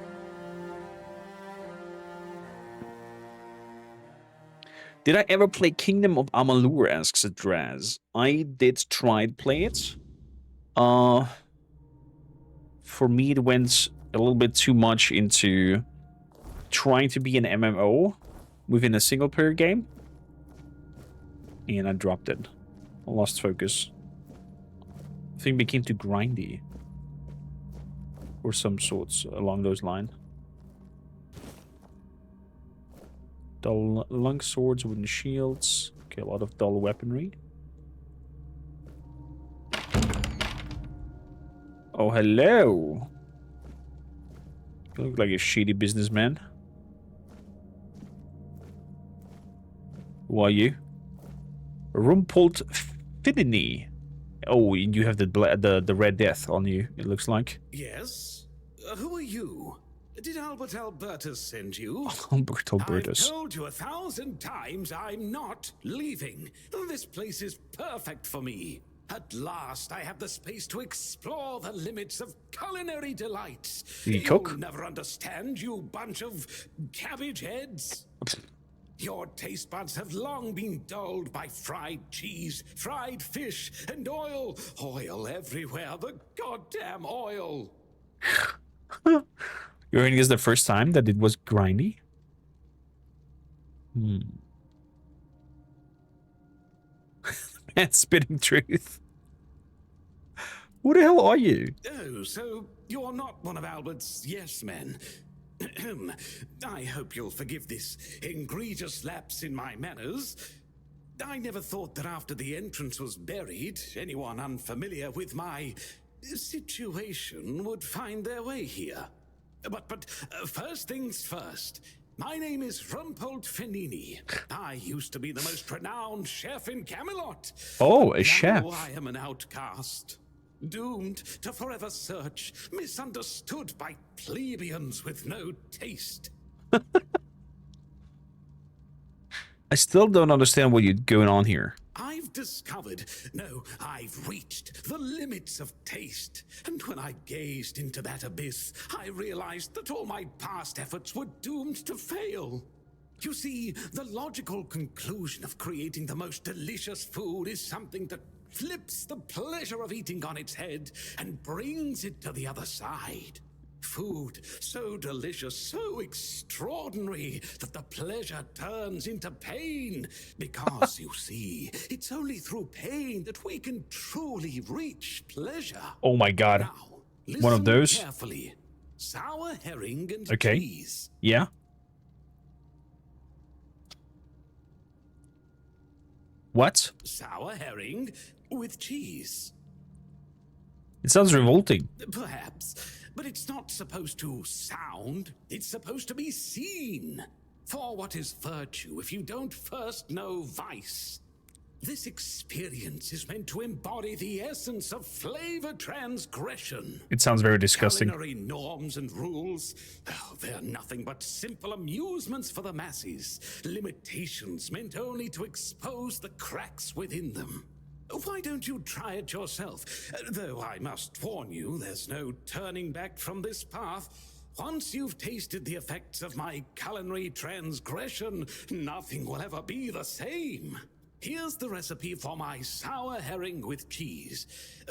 Did I ever play Kingdom of Amalur? Asks Draz. I did try to play it. For me, it went a little bit too much into trying to be an MMO within a single-player game. And I dropped it. I lost focus. I think it became too grindy. Or some sorts along those lines. Dull long swords, wooden shields. Okay, a lot of dull weaponry. Oh, hello. You look like a shady businessman. Who are you? Rumpold Fidini. Oh, you have the Red Death on you, it looks like. Yes? Who are you? Did Albert Albertus send you? Albert Albertus. I've told you 1,000 times I'm not leaving. This place is perfect for me. At last, I have the space to explore the limits of culinary delights. You cook? You'll never understand, you bunch of cabbage heads. Your taste buds have long been dulled by fried cheese, fried fish, and oil. Oil everywhere, the goddamn oil. You're hearing this the first time that it was grindy? Man, spitting truth. Who the hell are you? Oh, so you're not one of Albert's yes men. I hope you'll forgive this egregious lapse in my manners. I never thought that after the entrance was buried, anyone unfamiliar with my situation would find their way here. But first things first. My name is Rumpold Fenini. I used to be the most renowned chef in Camelot. Oh, a Now chef. I am an outcast. Doomed to forever search, misunderstood by plebeians with no taste. I still don't understand what you're going on here. I've discovered, no, I've reached the limits of taste. And when I gazed into that abyss, I realized that all my past efforts were doomed to fail. You see, the logical conclusion of creating the most delicious food is something that flips the pleasure of eating on its head and brings it to the other side. Food so delicious, so extraordinary, that the pleasure turns into pain. Because, you see, it's only through pain that we can truly reach pleasure. Oh my god. Now, One of listen those? carefully. Sour herring and Okay. cheese. Yeah? What? Sour herring with cheese. It sounds revolting. Perhaps, but it's not supposed to sound, it's supposed to be seen. For what is virtue if you don't first know vice? This experience is meant to embody the essence of flavor transgression. It sounds very disgusting. Culinary norms and rules, oh, they're nothing but simple amusements for the masses. Limitations meant only to expose the cracks within them. Why don't you try it yourself? Though I must warn you, there's no turning back from this path. Once you've tasted the effects of my culinary transgression, nothing will ever be the same. Here's the recipe for my sour herring with cheese.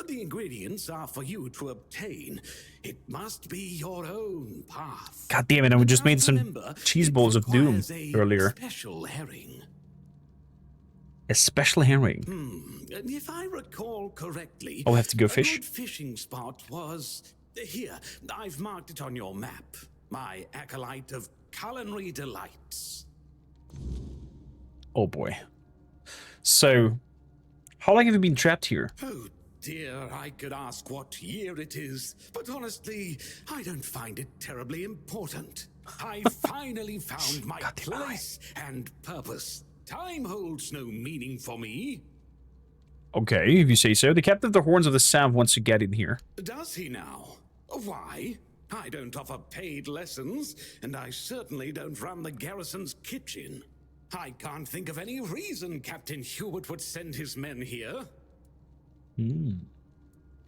The ingredients are for you to obtain. It must be your own path. God damn it, I just made some Remember, cheese it balls of doom requires a earlier. Special herring. A special herring. And if I recall correctly, Oh, I have to go a fish? good fishing spot was here. I've marked it on your map. My acolyte of culinary delights. Oh boy. So, how long have you been trapped here? Oh dear, I could ask what year it is, but honestly, I don't find it terribly important. I finally found my place and purpose. Time holds no meaning for me. Okay, if you say so. The captain of the Horns of the South wants to get in here. Does he now? Why? I don't offer paid lessons, and I certainly don't run the garrison's kitchen. I can't think of any reason Captain Hubert would send his men here.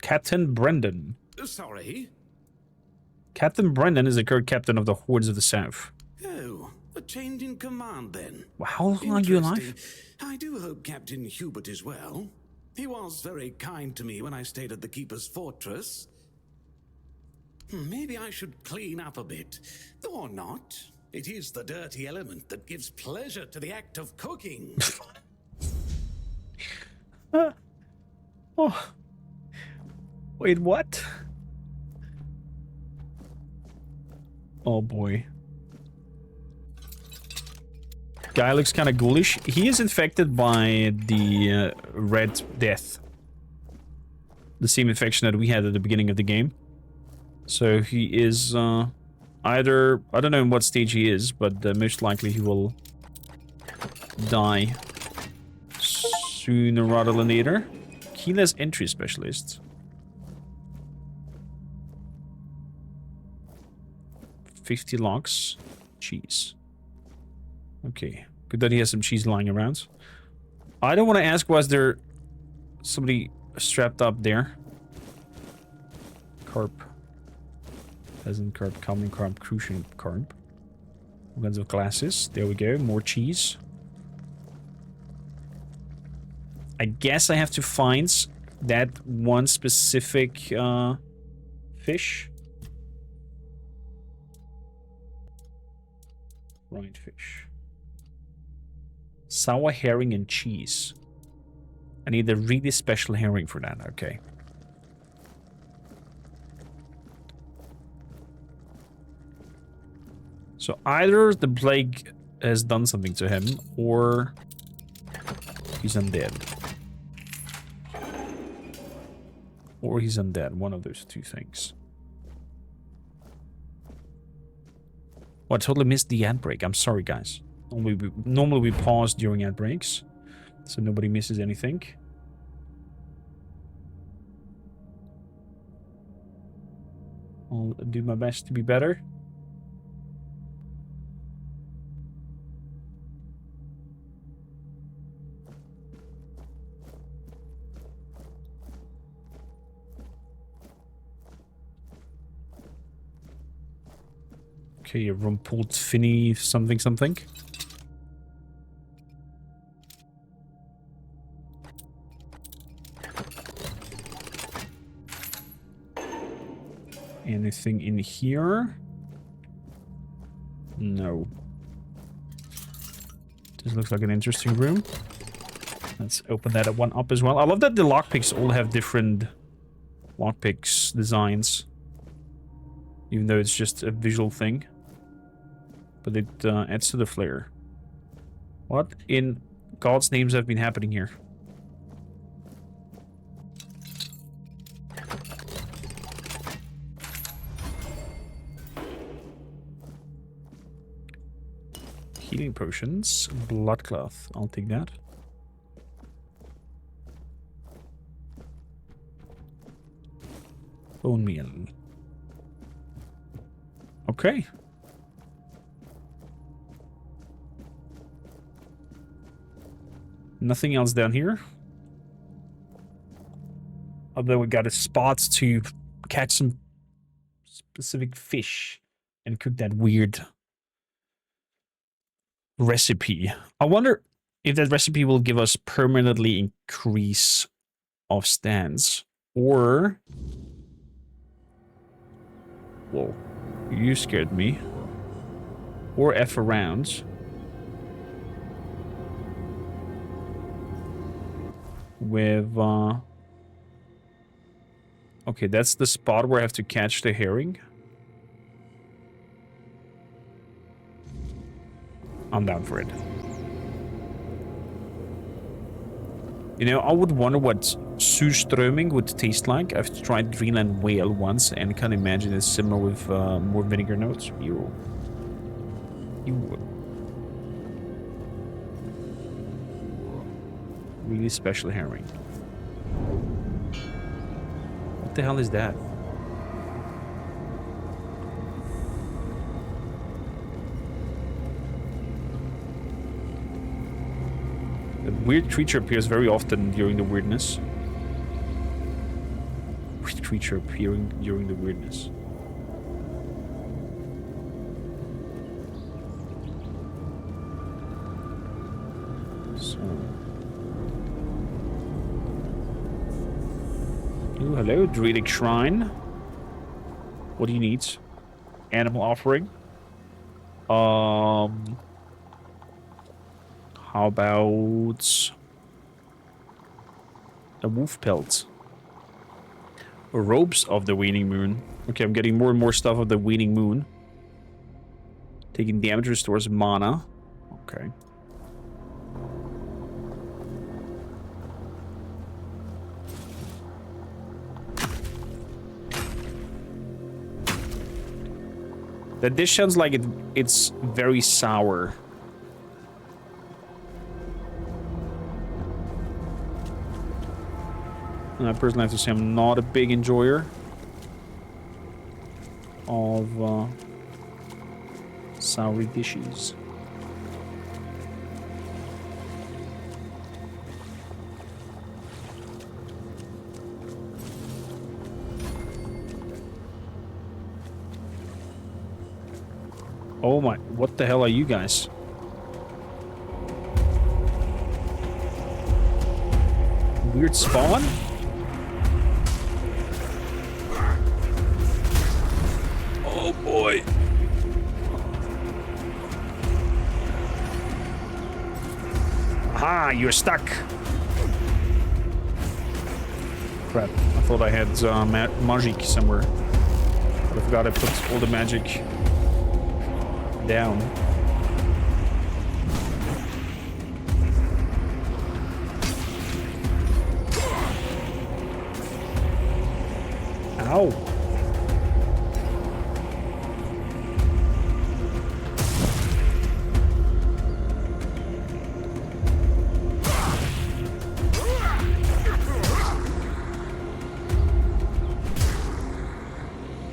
Captain Brendan. Sorry? Captain Brendan is the current captain of the Hordes of the South. Oh, a change in command then. Well, how long are you alive? Interesting. I do hope Captain Hubert is well. He was very kind to me when I stayed at the Keeper's Fortress. Maybe I should clean up a bit. Or not. It is the dirty element that gives pleasure to the act of cooking. Oh. Wait, what? Oh boy. Guy looks kind of ghoulish. He is infected by the Red Death. The same infection that we had at the beginning of the game. So he is either... I don't know in what stage he is, but most likely he will die sooner rather than later. Keyless entry specialist. 50 locks. Cheese. Okay. Good that he has some cheese lying around. I don't want to ask, was there somebody strapped up there? Carp. Peasant carp, common carp, crucian carp. All kinds of glasses. There we go. More cheese. I guess I have to find that one specific fish. Right fish. Sour herring and cheese. I need a really special herring for that. Okay. So either the plague has done something to him, or he's undead. Or he's undead. One of those two things. Oh, I totally missed the ad break. I'm sorry, guys. Normally we pause during ad breaks, so nobody misses anything. I'll do my best to be better. Okay, a rumpled finny something something. Anything in here? No. This looks like an interesting room. Let's open that one up as well. I love that the lockpicks all have different lockpicks designs. Even though it's just a visual thing. But it adds to the flair. What in God's names have been happening here? Healing potions, blood cloth. I'll take that. Bone meal. Okay. Nothing else down here. Although we got a spot to catch some specific fish and cook that weird recipe. I wonder if that recipe will give us permanently increase of stands, or... Whoa, you scared me. Or F around. With, okay, that's the spot where I have to catch the herring. I'm down for it. You know, I would wonder what surströmming would taste like. I've tried Greenland whale once and can't imagine it's similar with more vinegar notes. Ew. Ew. Really special herring. What the hell is that? Weird creature appears very often during the weirdness. Weird creature appearing during the weirdness. So. Ooh, hello, Druidic Shrine. What do you need? Animal offering. How about a wolf pelt? Robes of the waning moon. Okay, I'm getting more and more stuff of the waning moon. Taking damage restores mana. Okay. That dish sounds like it's very sour. And I personally have to say I'm not a big enjoyer of sour dishes. Oh my, what the hell are you guys? Weird spawn? Oh boy. Aha, you're stuck. Crap, I thought I had magic somewhere. But I forgot I put all the magic down. Ow.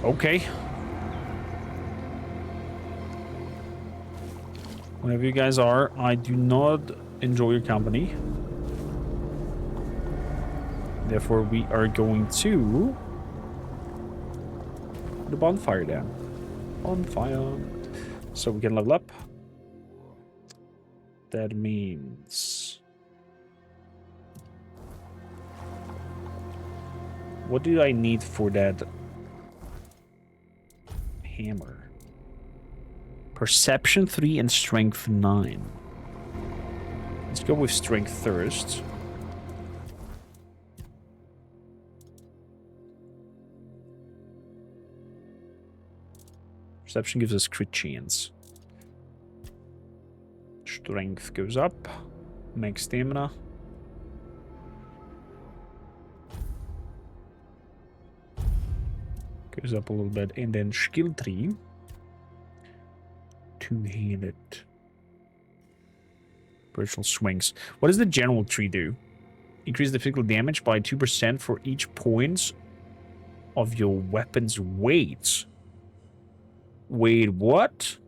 Okay. Whenever you guys are, I do not enjoy your company. Therefore, we are going to put the bonfire down. Bonfire. So we can level up. That means... What do I need for that hammer? Perception 3 and Strength 9. Let's go with Strength first. Perception gives us crit chance. Strength goes up. Max stamina. Goes up a little bit. And then skill 3. Two-handed. Virtual swings. What does the general tree do? Increase the physical damage by 2% for each point of your weapon's weight. Wait, what?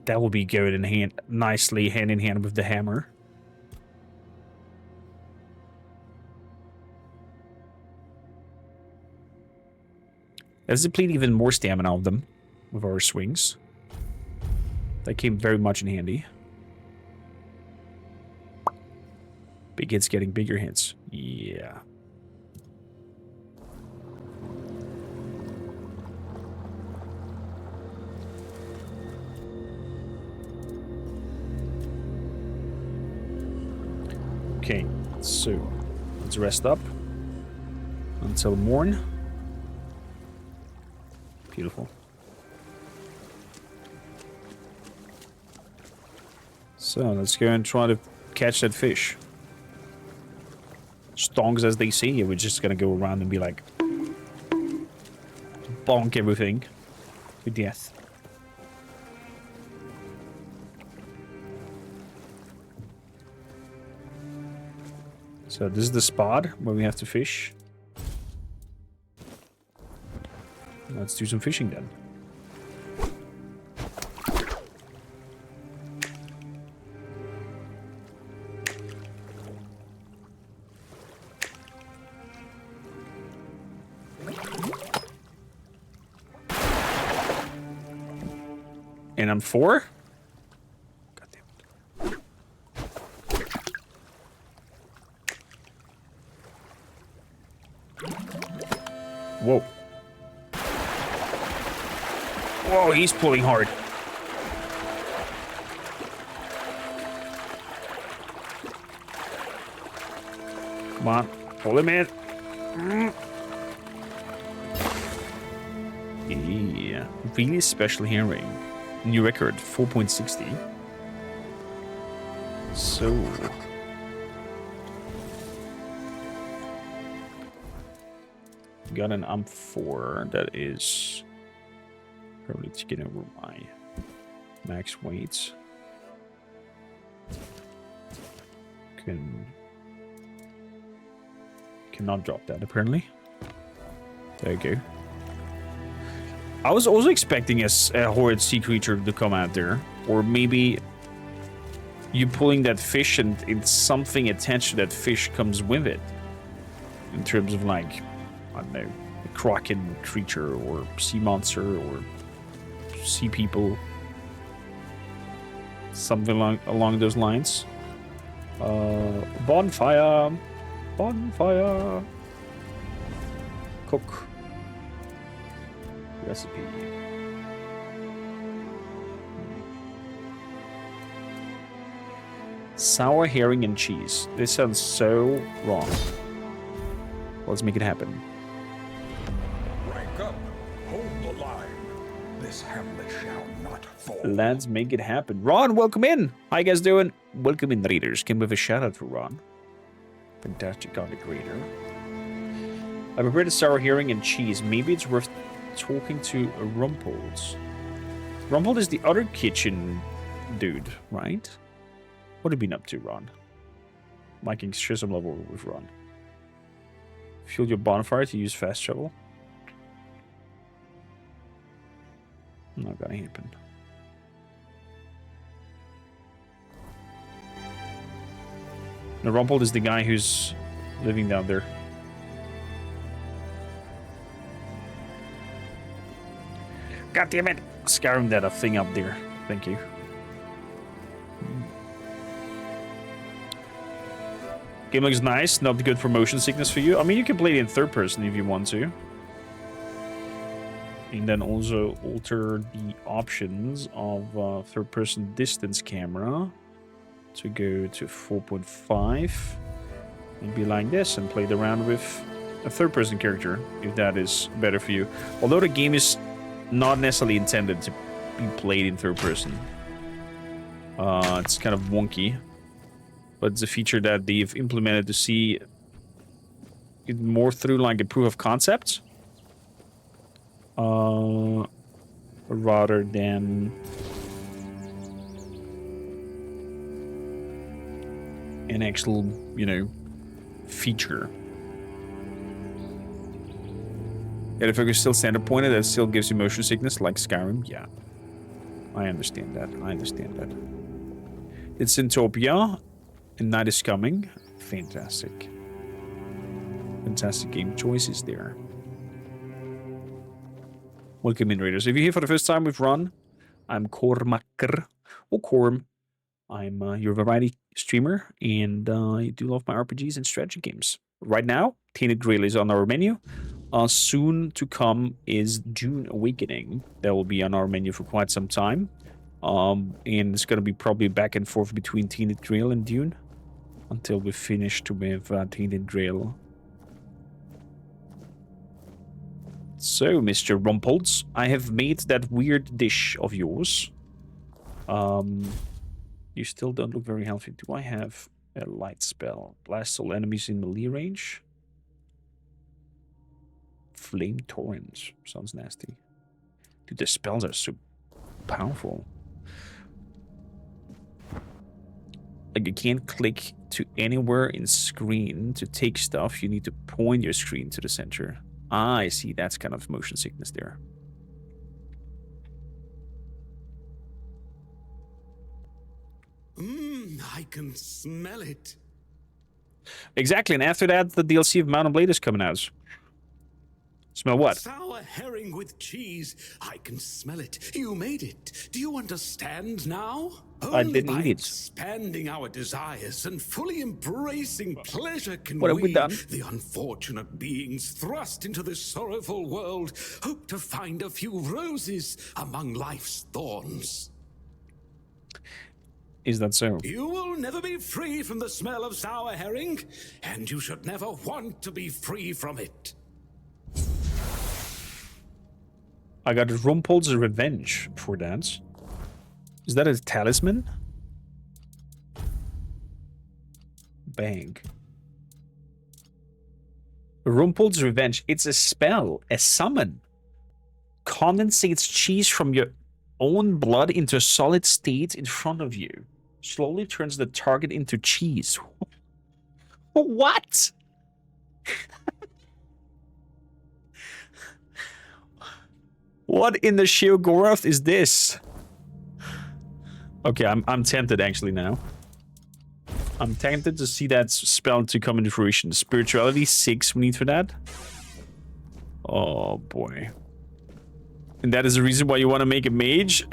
That will be good in hand, nicely hand in hand with the hammer. Let's deplete even more stamina of them with our swings. That came very much in handy. Big hits getting bigger hits. Yeah. Okay, so let's rest up until morn. Beautiful. So let's go and try to catch that fish. Stonks as they see, we're just gonna go around and be like, bonk everything to death. So this is the spot where we have to fish. Let's do some fishing then. And I'm 4? God damn it. Whoa. Whoa, he's pulling hard. Come on, pull him in. Yeah, really special hearing. New record, 4.60. So... got an AMP4 that is probably taking over my max weights. Cannot drop that apparently. There you go. I was also expecting a horrid sea creature to come out there, or maybe you pulling that fish and it's something attached to that fish comes with it. In terms of like, I don't know, a kraken creature or sea monster or sea people. Something along those lines. Bonfire. Bonfire. Cook. Recipe. Sour herring and cheese. This sounds so wrong. Let's make it happen. Rank up. Hold the line. This hamlet shall not fall. Let's make it happen. Ron, welcome in. How you guys doing? Welcome in, readers. Can we have a shout out for Ron? Fantastic on the grader. I prepared a sour herring and cheese. Maybe it's worth talking to Rumples. Rumpled is the other kitchen dude, right? What have you been up to, Ron? I can share some level with Ron. Fuel your bonfire to use fast travel. Not gonna happen. The Rumpled is the guy who's living down there. God damn it! Skyrim that thing up there. Thank you. Game looks nice. Not good for motion sickness for you. I mean, you can play it in third person if you want to. And then also alter the options of third person distance camera to go to 4.5. And be like this and play around with a third person character if that is better for you. Although the game is not necessarily intended to be played in third person. It's kind of wonky. But it's a feature that they've implemented to see it more through like a proof of concept. Rather than an actual, you know, feature. And if I could still stand up pointed, that still gives you motion sickness like Skyrim. Yeah. I understand that. I understand that. It's Syntopia. And Night is Coming. Fantastic. Fantastic game choices there. Welcome in, Raiders. If you're here for the first time with Ron, I'm Kormakr, or Korm. I'm your variety streamer, and I do love my RPGs and strategy games. Right now, Tainted Grail is on our menu. Soon to come is Dune Awakening. That will be on our menu for quite some time. And it's going to be probably back and forth between Tainted Grail and Dune until we're finished with Tainted Grail. So, Mr. Rumples, I have made that weird dish of yours. You still don't look very healthy. Do I have a light spell? Blast all enemies in melee range? Flame Torrent. Sounds nasty. Dude, the spells are so powerful. Like, you can't click to anywhere in screen to take stuff. You need to point your screen to the center. Ah, I see. That's kind of motion sickness there. I can smell it. Exactly, and after that, the DLC of Mount and Blade is coming out. Smell what? Sour herring with cheese. I can smell it. You made it. Do you understand now? I Only didn't by eat it. expanding our desires and fully embracing pleasure can What have we done? the unfortunate beings thrust into this sorrowful world, hope to find a few roses among life's thorns. Is that so? You will never be free from the smell of sour herring, and you should never want to be free from it. I got Rumpel's Revenge for that. Is that a talisman? Bang. Rumpel's Revenge. It's a spell, a summon. Condensates cheese from your own blood into a solid state in front of you. Slowly turns the target into cheese. What? What in the Sheogorath is this? Okay, I'm tempted actually now. I'm tempted to see that spell to come into fruition. Spirituality 6 we need for that. Oh boy. And that is the reason why you want to make a mage?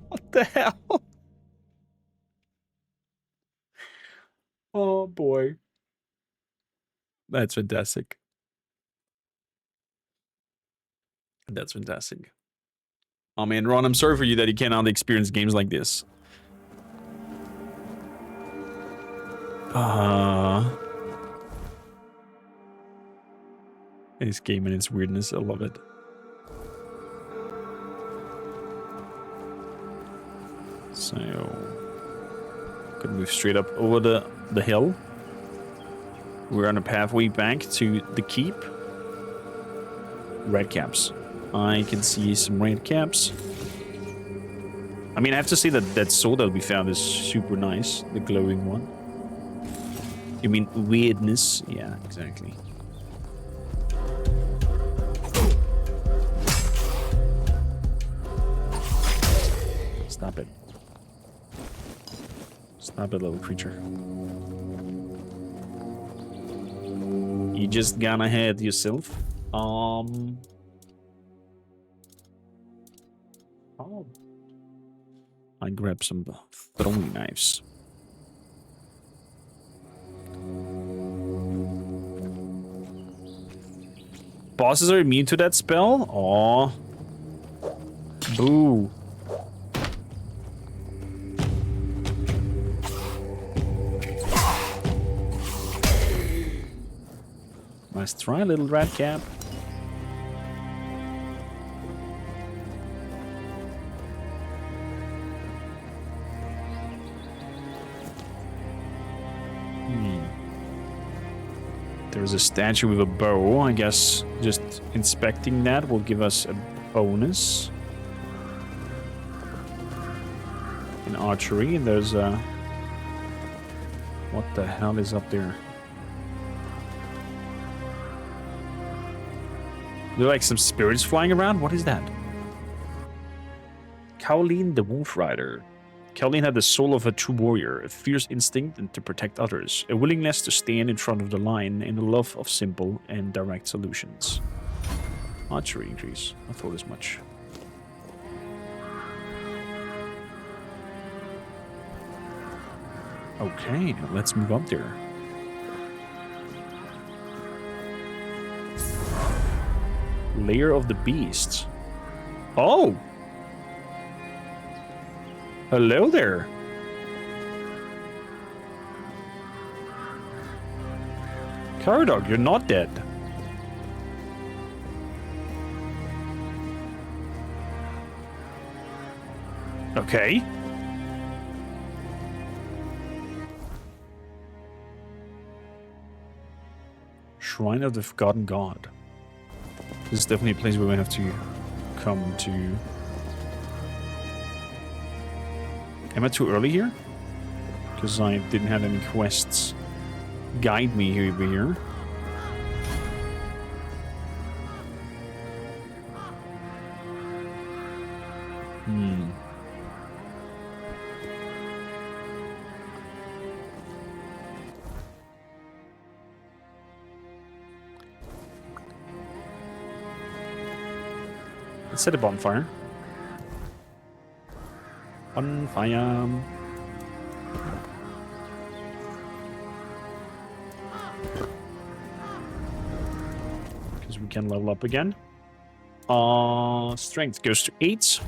What the hell? Oh boy. That's fantastic. That's fantastic. Oh man, Ron, I'm sorry for you that you cannot experience games like this. This game and its weirdness, I love it. So, gonna move straight up over the hill. We're on a pathway back to the keep. Red caps. I can see some red caps. I mean, I have to say that that sword that we found is super nice. The glowing one. You mean weirdness? Yeah, exactly. Stop it. Stop it, little creature. You just gone ahead yourself. Oh. I grab some throwing knives. Bosses are immune to that spell? Aw. Boo. Nice try, little rat cap. There's a statue with a bow. I guess just inspecting that will give us a bonus. In archery, and there's a... What the hell is up there? There are like some spirits flying around? What is that? Kaolin the Wolf Rider. Kaolin had the soul of a true warrior, a fierce instinct and to protect others, a willingness to stand in front of the line, and a love of simple and direct solutions. Archery increase. I thought as much. Okay, let's move up there. Lair of the Beast. Oh! Hello there. Caradog, you're not dead. Okay. Shrine of the Forgotten God. This is definitely a place where we have to come to. Am I too early here? because I didn't have any quests guide me over here. Let's set a bonfire. Bonfire. Because we can level up again. Strength goes to 8.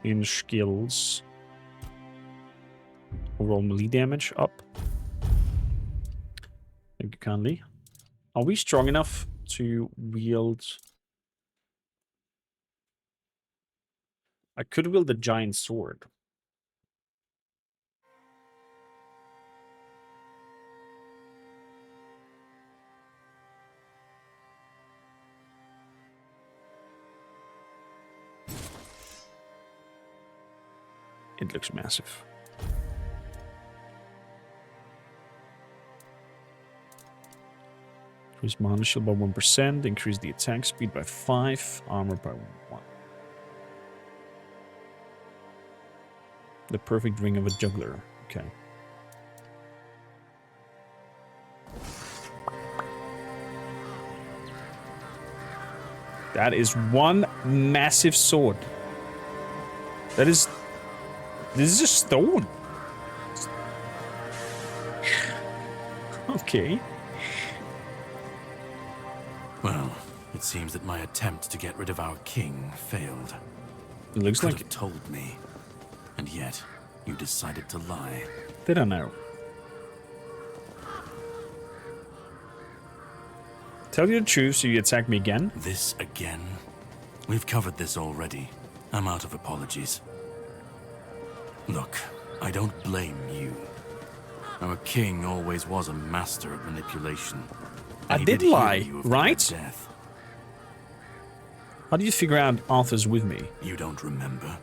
In skills. Overall melee damage up. Thank you kindly. Are we strong enough to wield? I could wield a giant sword. It looks massive. Increase mana shield by 1%, increase the attack speed by 5, armor by 1. The perfect ring of a juggler. Okay. That is one massive sword. That is... This is a stone. Okay. Well, it seems that my attempt to get rid of our king failed. It looks Could like... have told me. And yet, you decided to lie. They don't know. Tell you the truth, so you attack me again? This again? We've covered this already. I'm out of apologies. Look, I don't blame you. Our king always was a master at manipulation. I And he did heal lie, you of right? Death. How do you figure out Arthur's with me? You don't remember?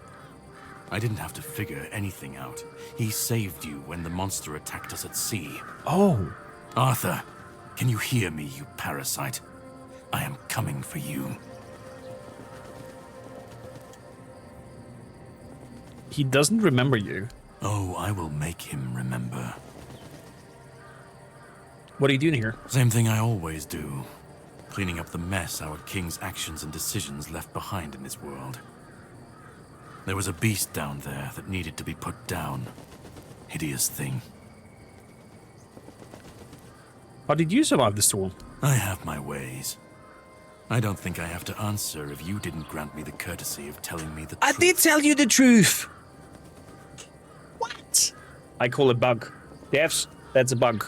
I didn't have to figure anything out. He saved you when the monster attacked us at sea. Oh. Arthur, can you hear me, you parasite? I am coming for you. He doesn't remember you. Oh, I will make him remember. What are you doing here? Same thing I always do. Cleaning up the mess our king's actions and decisions left behind in this world. There was a beast down there that needed to be put down. Hideous thing. How did you survive the storm? I have my ways. I don't think I have to answer if you didn't grant me the courtesy of telling me the truth. I did tell you the truth! What? I call it bug. Devs, that's a bug.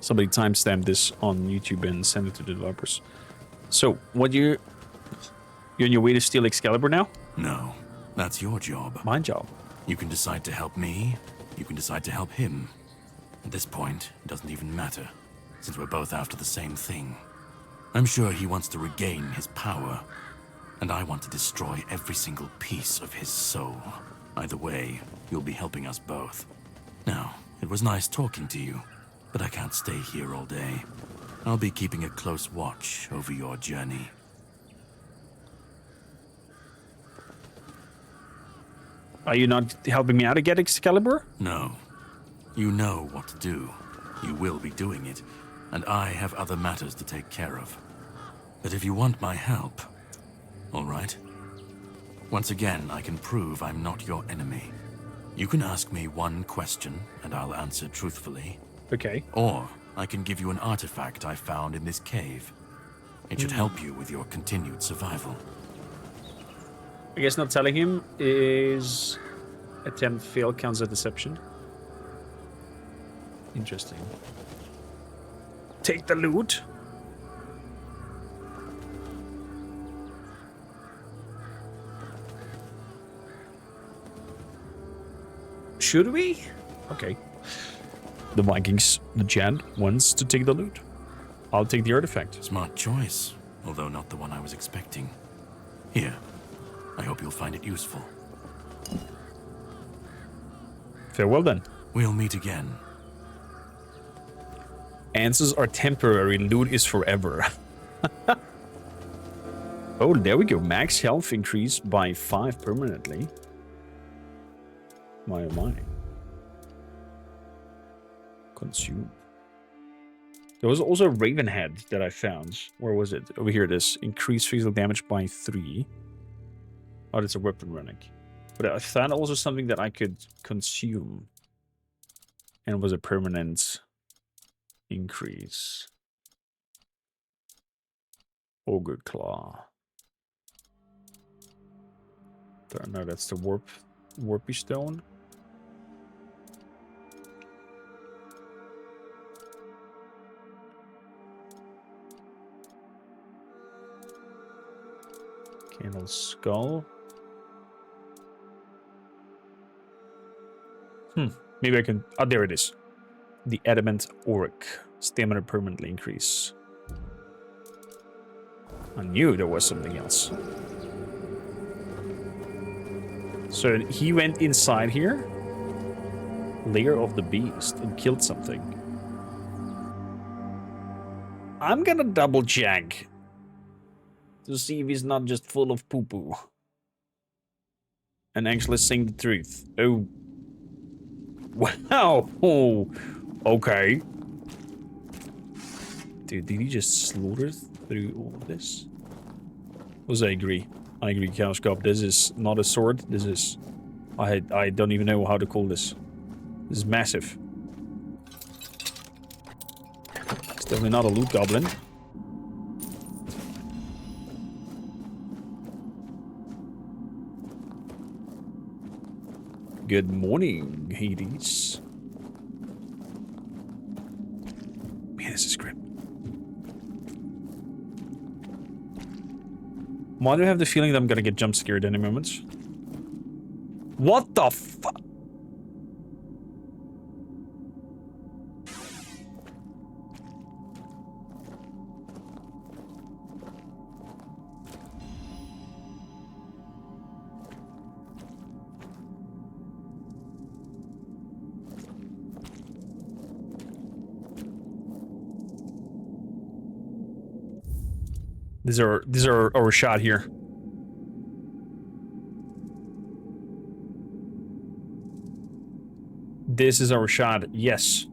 Somebody timestamp this on YouTube and send it to the developers. So, what you're on your way to steal Excalibur now? No, that's your job. My job. You can decide to help me, you can decide to help him. At this point, it doesn't even matter, since we're both after the same thing. I'm sure he wants to regain his power, and I want to destroy every single piece of his soul. Either way, you'll be helping us both. Now, it was nice talking to you, but I can't stay here all day. I'll be keeping a close watch over your journey. Are you not helping me out to get Excalibur? No. You know what to do. You will be doing it, and I have other matters to take care of. But if you want my help, all right? Once again, I can prove I'm not your enemy. You can ask me one question, and I'll answer truthfully. Okay. Or I can give you an artifact I found in this cave. It should help you with your continued survival. I guess not telling him is attempt fail counts as deception. Interesting. Take the loot. Should we? Okay. The Vikings, the Chad, wants to take the loot. I'll take the artifact. Smart choice, although not the one I was expecting. Here, I hope you'll find it useful. Farewell then. We'll meet again. Answers are temporary, loot is forever. Oh, there we go. Max health increase by 5 permanently. My oh my. Consume. There was also a Raven head that I found. Where was it? Over here it is. Increase physical damage by 3. Oh, that's a weapon running. But I found also something that I could consume. And it was a permanent increase. Ogre Claw. No, that's the warpy stone. Candle Skull. Maybe I can... Oh, there it is. The Adamant Auric. Stamina permanently increase. I knew there was something else. So he went inside here. Lair of the Beast. And killed something. I'm gonna double check. To see if he's not just full of poo-poo. And actually saying the truth. Oh. Wow. Oh. Okay. Dude, did he just slaughter through all of this? Was I agree. I agree, Cowscop. This is not a sword. This is... I don't even know how to call this. This is massive. It's definitely not a loot goblin. Good morning, Hades. Man, this is grim. Why do I have the feeling that I'm gonna get jump scared any moment? What the fuck? These are our shot here. This is our shot. Yes.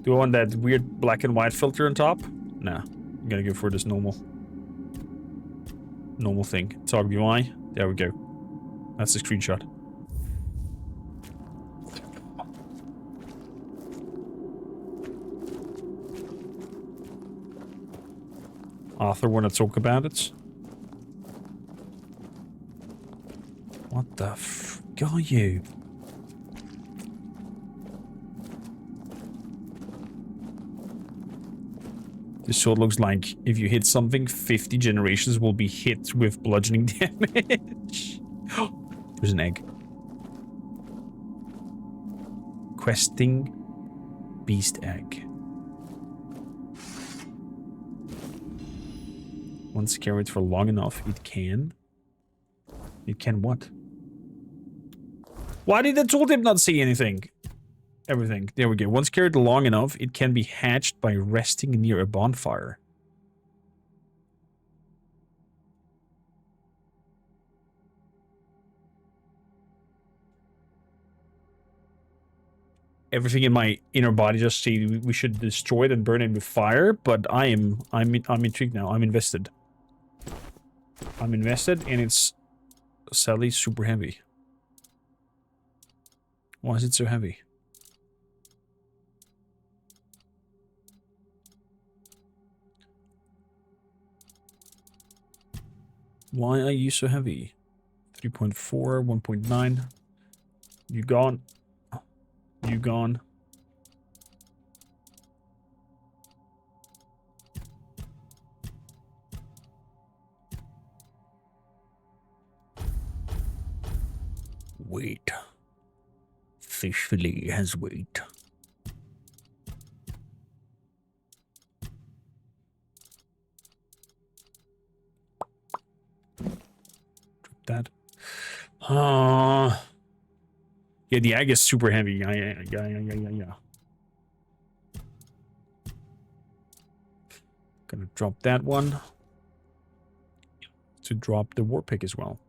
Do I want that weird black and white filter on top? Nah. I'm gonna go for this normal thing. Talk UI. There we go. That's the screenshot. Arthur wanna talk about it? What the f*** are you? This sword looks like if you hit something, 50 generations will be hit with bludgeoning damage. There's an egg. Questing beast egg. Once carried for long enough, it can... It can what? Why did the tooltip not see anything? Everything. There we go. Once carried long enough, it can be hatched by resting near a bonfire. Everything in my inner body just say we should destroy it and burn it with fire, but I'm intrigued now. I'm invested. I'm invested, and it's sadly super heavy. Why is it so heavy? Why are you so heavy? 3.4, 1.9. You gone. You gone. Wait. Fish fillet has weight. Drop that. Yeah, the egg is super heavy. Yeah. Gonna drop that one. To drop the war pick as well.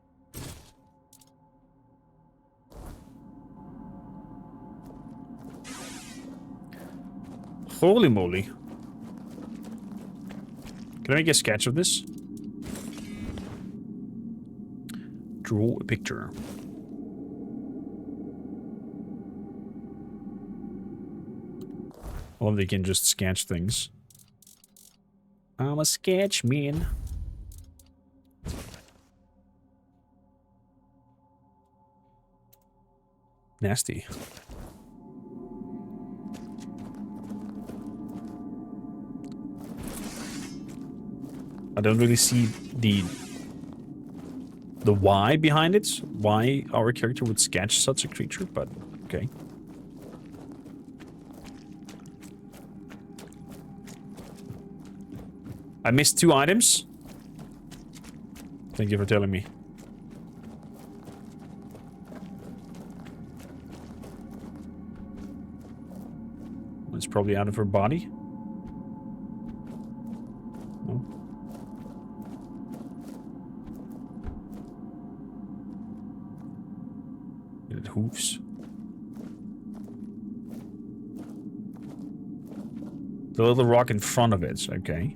Holy moly. Can I make a sketch of this? Draw a picture. I love they can just sketch things. I'm a sketch man. Nasty. I don't really see the why behind it. Why our character would sketch such a creature, but okay. I missed 2 items. Thank you for telling me. It's probably out of her body. No. It hoofs. The little rock in front of it, okay.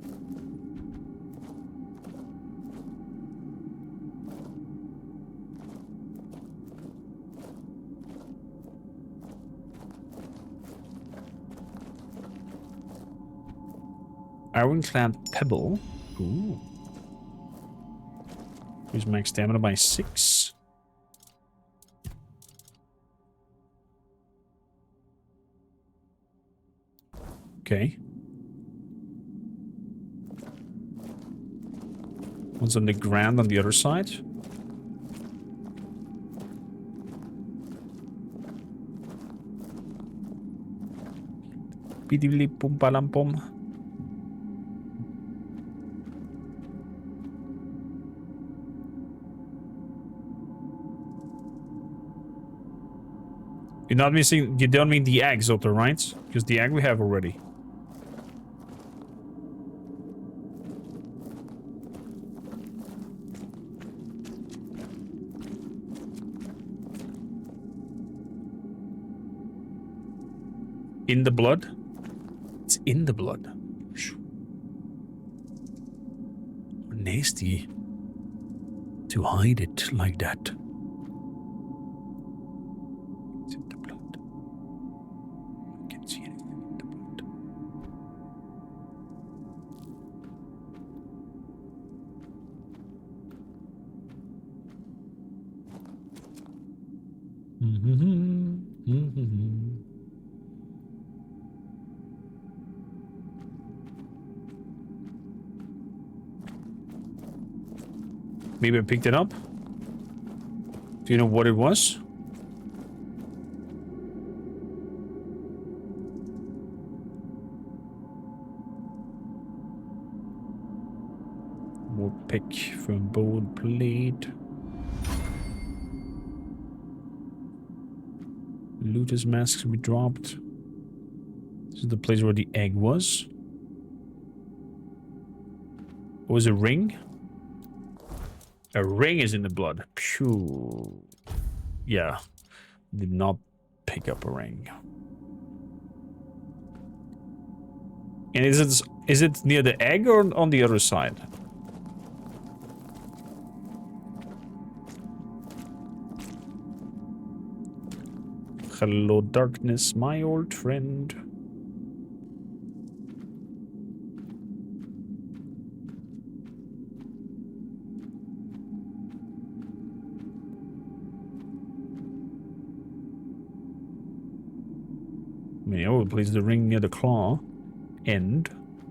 Ironclad Pebble. Ooh. Here's max stamina by 6. Okay. One's on the ground on the other side. Bidibili pum palam pum. You're not missing. You don't mean the eggs, Otto, right? Because the egg we have already. In the blood? It's in the blood. Nasty. To hide it like that. It's in the blood. I can't see anything in the blood. Maybe I picked it up. Do you know what it was? More pick from bold plate. Looter's masks we dropped. This is the place where the egg was. What was a ring? A ring is in the blood. Phew. Yeah. Did not pick up a ring. And is it near the egg or on the other side? Hello, darkness, my old friend. I mean, I would place the ring near the claw end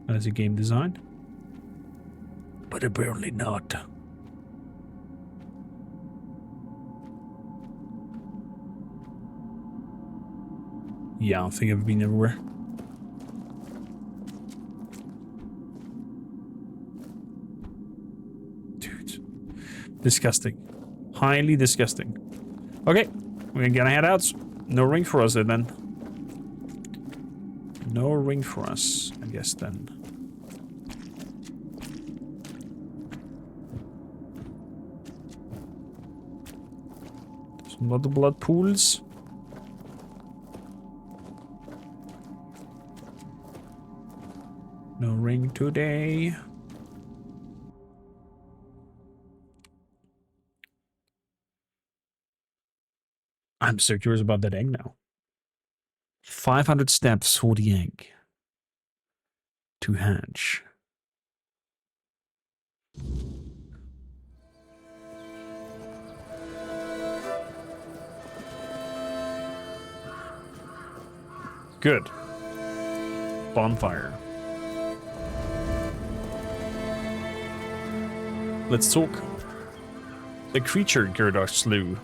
as a game design. But apparently not. Yeah, I think I've been everywhere. Dude. Disgusting. Highly disgusting. Okay, we're gonna head out. No ring for us then. No ring for us, I guess then. Some other blood pools. No ring today. I'm so curious about that egg now. 500 steps for the egg to hatch. Good. Bonfire. Let's talk. The creature Gyrodach slew.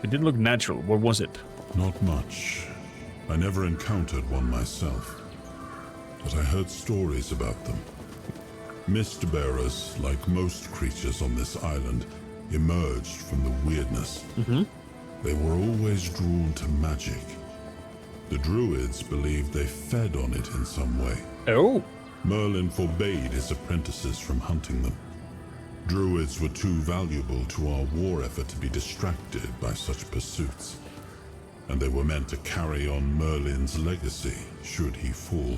It didn't look natural. What was it? Not much. I never encountered one myself, but I heard stories about them. Mist bearers, like most creatures on this island, emerged from the weirdness. They were always drawn to magic. The druids believed they fed on it in some way. Oh. Merlin forbade his apprentices from hunting them. Druids were too valuable to our war effort to be distracted by such pursuits, and they were meant to carry on Merlin's legacy should he fall.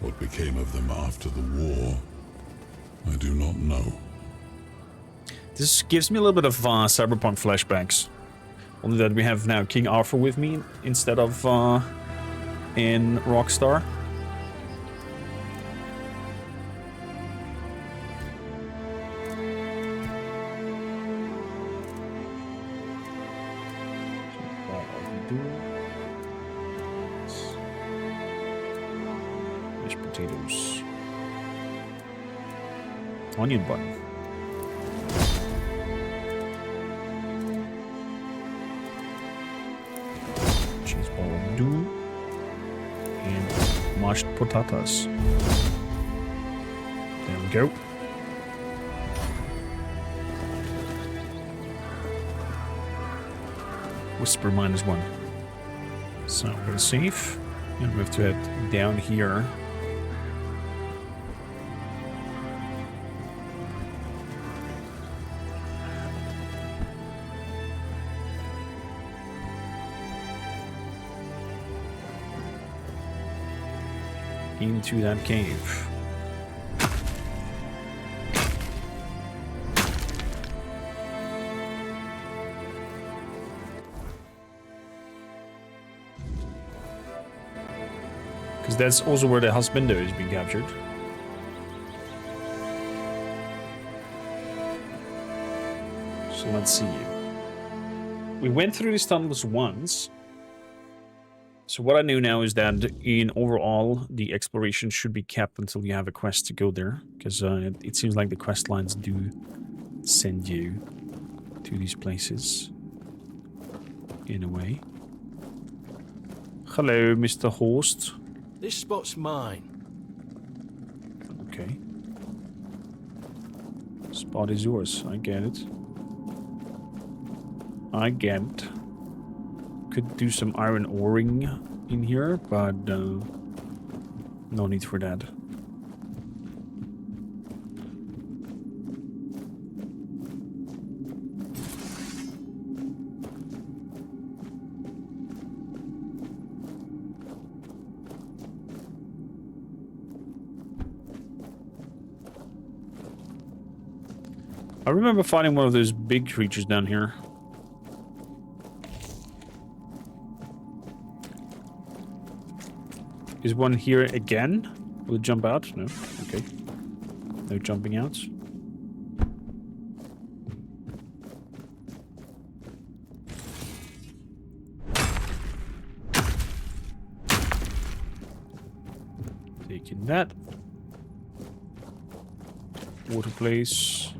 What became of them after the war, I do not know. This gives me a little bit of cyberpunk flashbacks. Only that we have now King Arthur with me instead of in Rockstar. Mashed potatoes. Onion bun. Cheese ball do. And mashed potatoes. There we go. Whisper -1. So I'm gonna save. And we have to head down here. Into that cave. Because that's also where the husbando is being captured. So let's see. We went through these tunnels once. So what I know now is that in overall, the exploration should be kept until you have a quest to go there. Because it seems like the quest lines do send you to these places. In a way. Hello, Mr. Host. This spot's mine. Okay. Spot is yours. I get it. I get it. Could do some iron oring in here, but no need for that. I remember fighting one of those big creatures down here. Is one here again? Will it jump out? No? Okay. No jumping out. Taking that. Water place.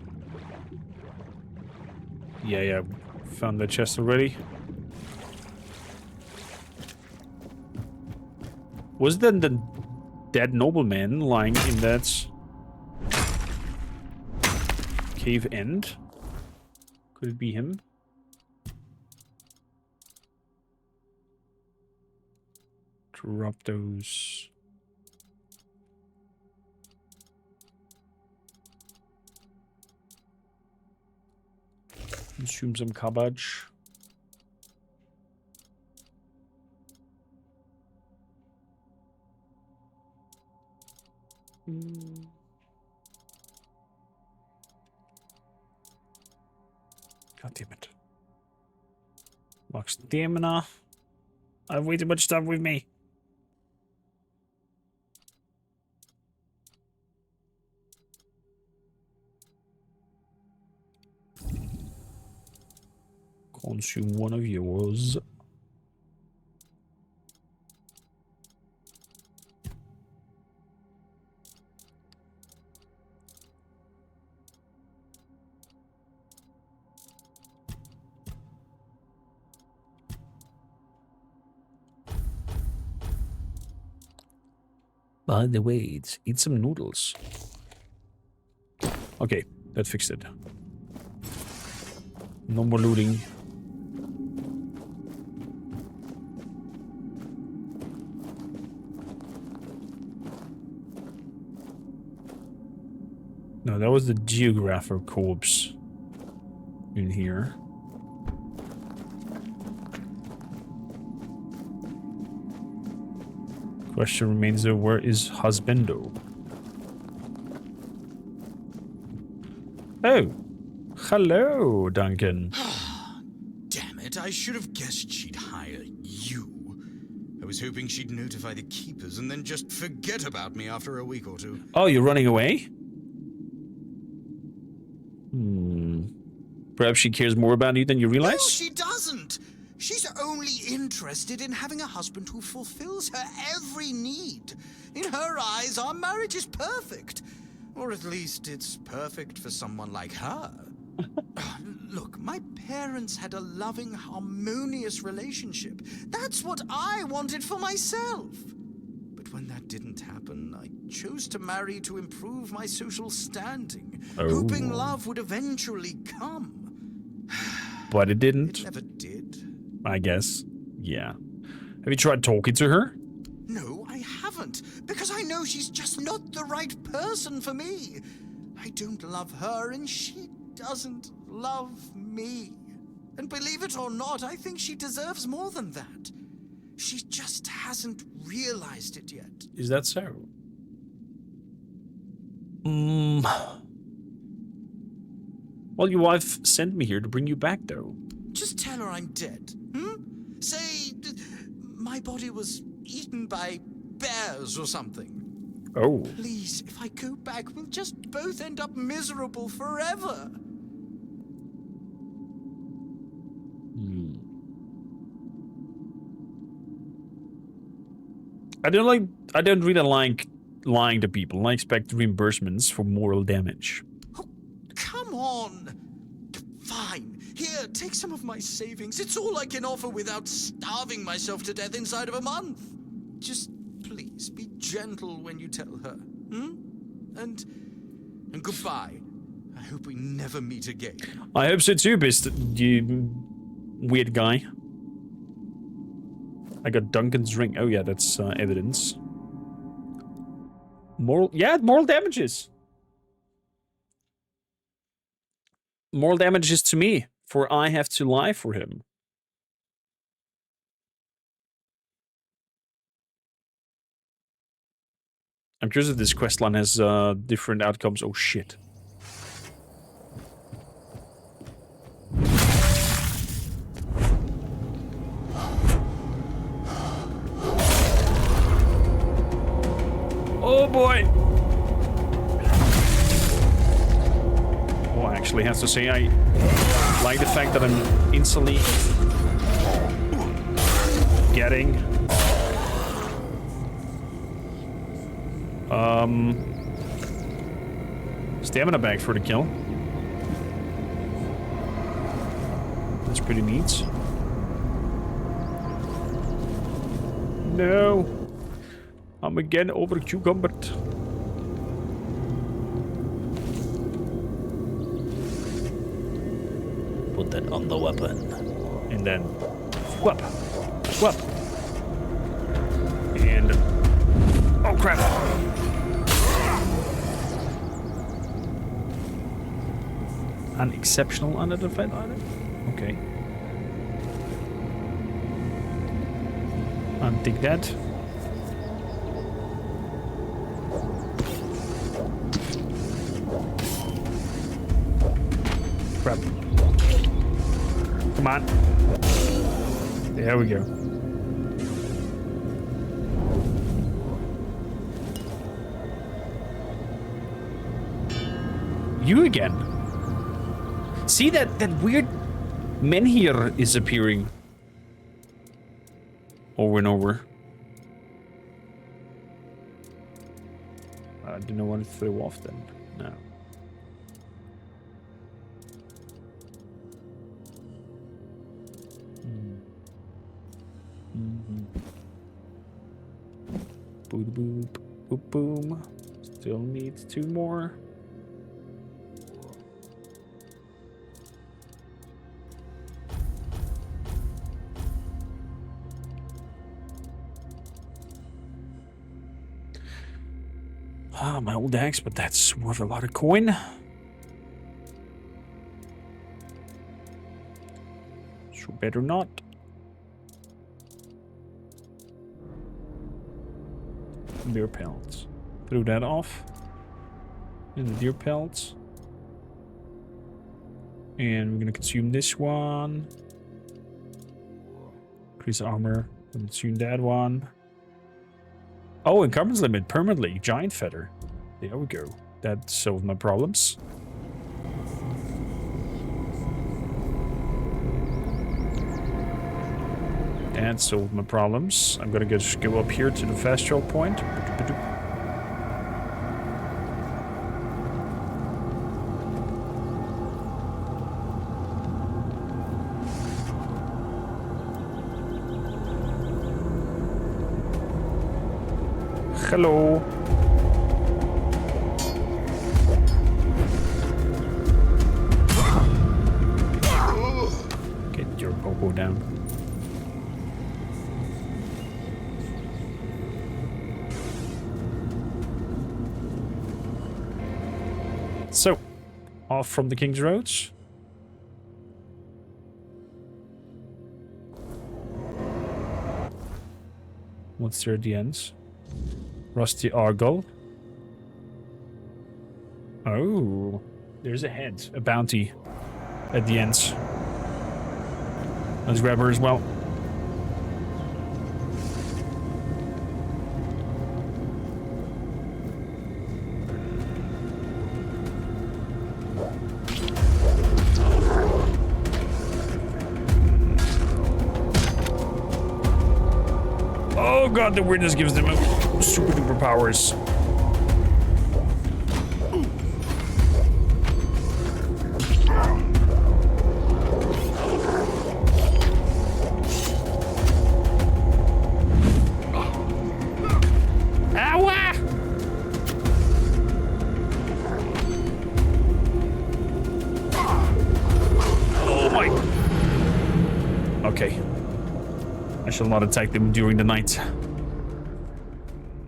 Yeah, found that chest already. Was that the dead nobleman lying in that cave end? Could it be him? Drop those. Consume some cabbage. God damn it. Max stamina. I have way too much stuff with me. Consume one of yours. By the way, eat some noodles. Okay, that fixed it. No more looting. No, that was the geographer corpse in here. Question remains though, where is Husbando? Oh, hello, Duncan. Damn it, I should have guessed she'd hire you. I was hoping she'd notify the keepers and then just forget about me after a week or two. Oh, you're running away? Perhaps she cares more about you than you realize? No, she doesn't. She's only interested in having a husband who fulfills her every need. In her eyes, our marriage is perfect. Or at least it's perfect for someone like her. Look, my parents had a loving, harmonious relationship. That's what I wanted for myself. But when that didn't happen, I chose to marry to improve my social standing, hoping love would eventually come. But it didn't. It never did. I guess. Yeah. Have you tried talking to her? No, I haven't, because I know she's just not the right person for me. I don't love her, and she doesn't love me. And believe it or not, I think she deserves more than that. She just hasn't realized it yet. Is that so? Well, your wife sent me here to bring you back, though. Just tell her I'm dead. Say my body was eaten by bears or something. Oh. Please, if I go back, we'll just both end up miserable forever. I don't really like lying to people. I expect reimbursements for moral damage. Oh, come on. Fine. Here, take some of my savings. It's all I can offer without starving myself to death inside of a month. Just please be gentle when you tell her. And goodbye. I hope we never meet again. I hope so too, Beast. You weird guy. I got Duncan's ring. Oh yeah, that's evidence. Moral damages. Moral damages to me, for I have to lie for him. I'm curious if this questline has different outcomes. Oh shit. Oh boy! Oh, I actually have to say I like the fact that I'm instantly getting stamina back for the kill. That's pretty neat. No. I'm again over cucumbered. Put that on the weapon. And then swap. Swap. And... Oh, crap. An exceptional unidentified item? Okay. I'll take that. Crap. Come on. There we go. You again. See that weird menhir is appearing over and over. I didn't want to throw off then. No. Boop boop boop boom. Still needs 2 more. Ah, my old axe, but that's worth a lot of coin. So better not. Deer pelts. Throw that off. And the deer pelts. And we're gonna consume this one. Increase armor. Consume that one. Oh, encumbrance limit permanently. Giant feather. There we go. That solved my problems. That solved my problems. I'm gonna just go up here to the fast travel point. Hello. Get your popo down. So, off from the King's Roads. What's there at the ends? Rusty Argyle. Oh, there's a head, a bounty at the ends. Let's grab her as well. Oh god, the weirdness gives them super duper powers. Ow! Oh my. Okay. I shall not attack them during the night.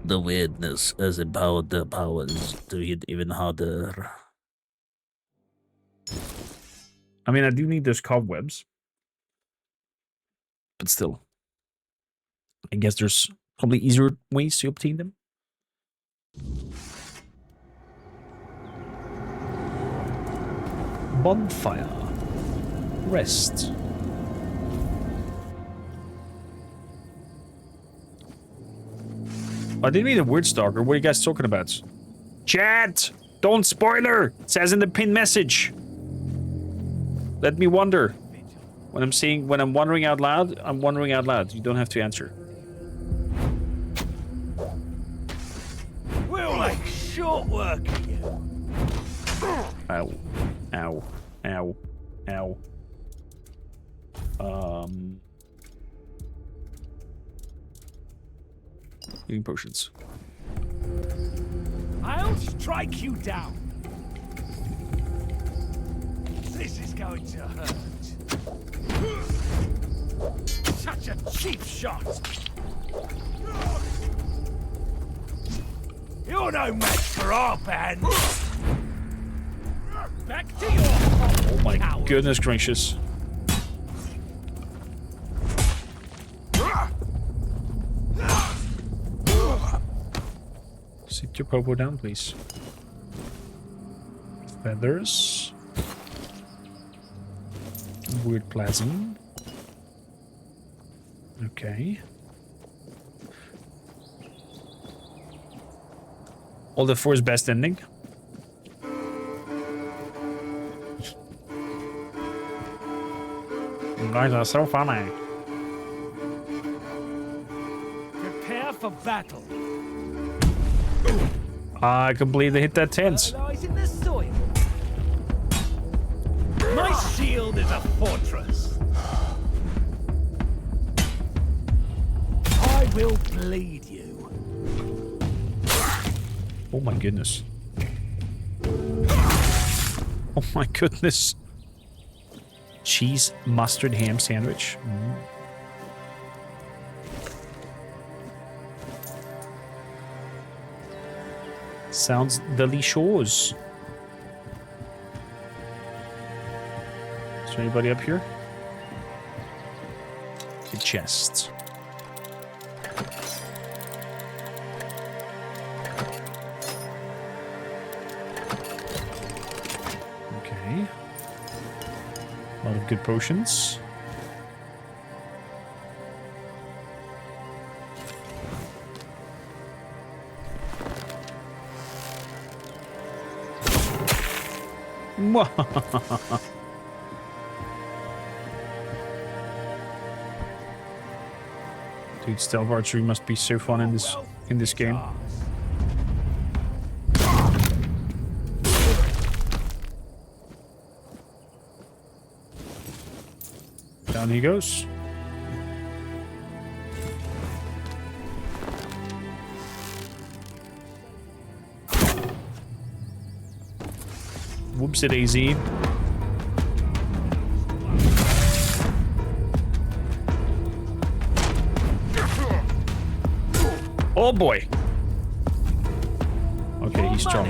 The weirdness has empowered their powers to hit even harder. I mean, I do need those cobwebs. But still. I guess there's probably easier ways to obtain them. Bonfire. Rest. I didn't mean a word stalker. What are you guys talking about? Chat! Don't spoiler! It says in the pinned message. Let me wonder. When I'm wondering out loud, I'm wondering out loud. You don't have to answer. We'll make short work of you. Ow. Ow. Ow. Ow. Healing potions. I'll strike you down. This is going to hurt. Such a cheap shot. You're no match for our band. Back to your home, Oh my coward. goodness gracious. Sit your popo down, please. Feathers. Weird plasm. Okay. All the four's best ending. You guys are so funny. Prepare for battle. I can believe they hit that tent. Lies in the soil. My shield is a fortress. I will bleed you. Oh my goodness. Oh my goodness. Cheese mustard ham sandwich. Sounds delicious. Is there anybody up here? The chest. Okay. A lot of good potions. Dude, stealth archery must be so fun in this game. Down he goes. Whoops, daisy. Oh boy. Okay, he's strong.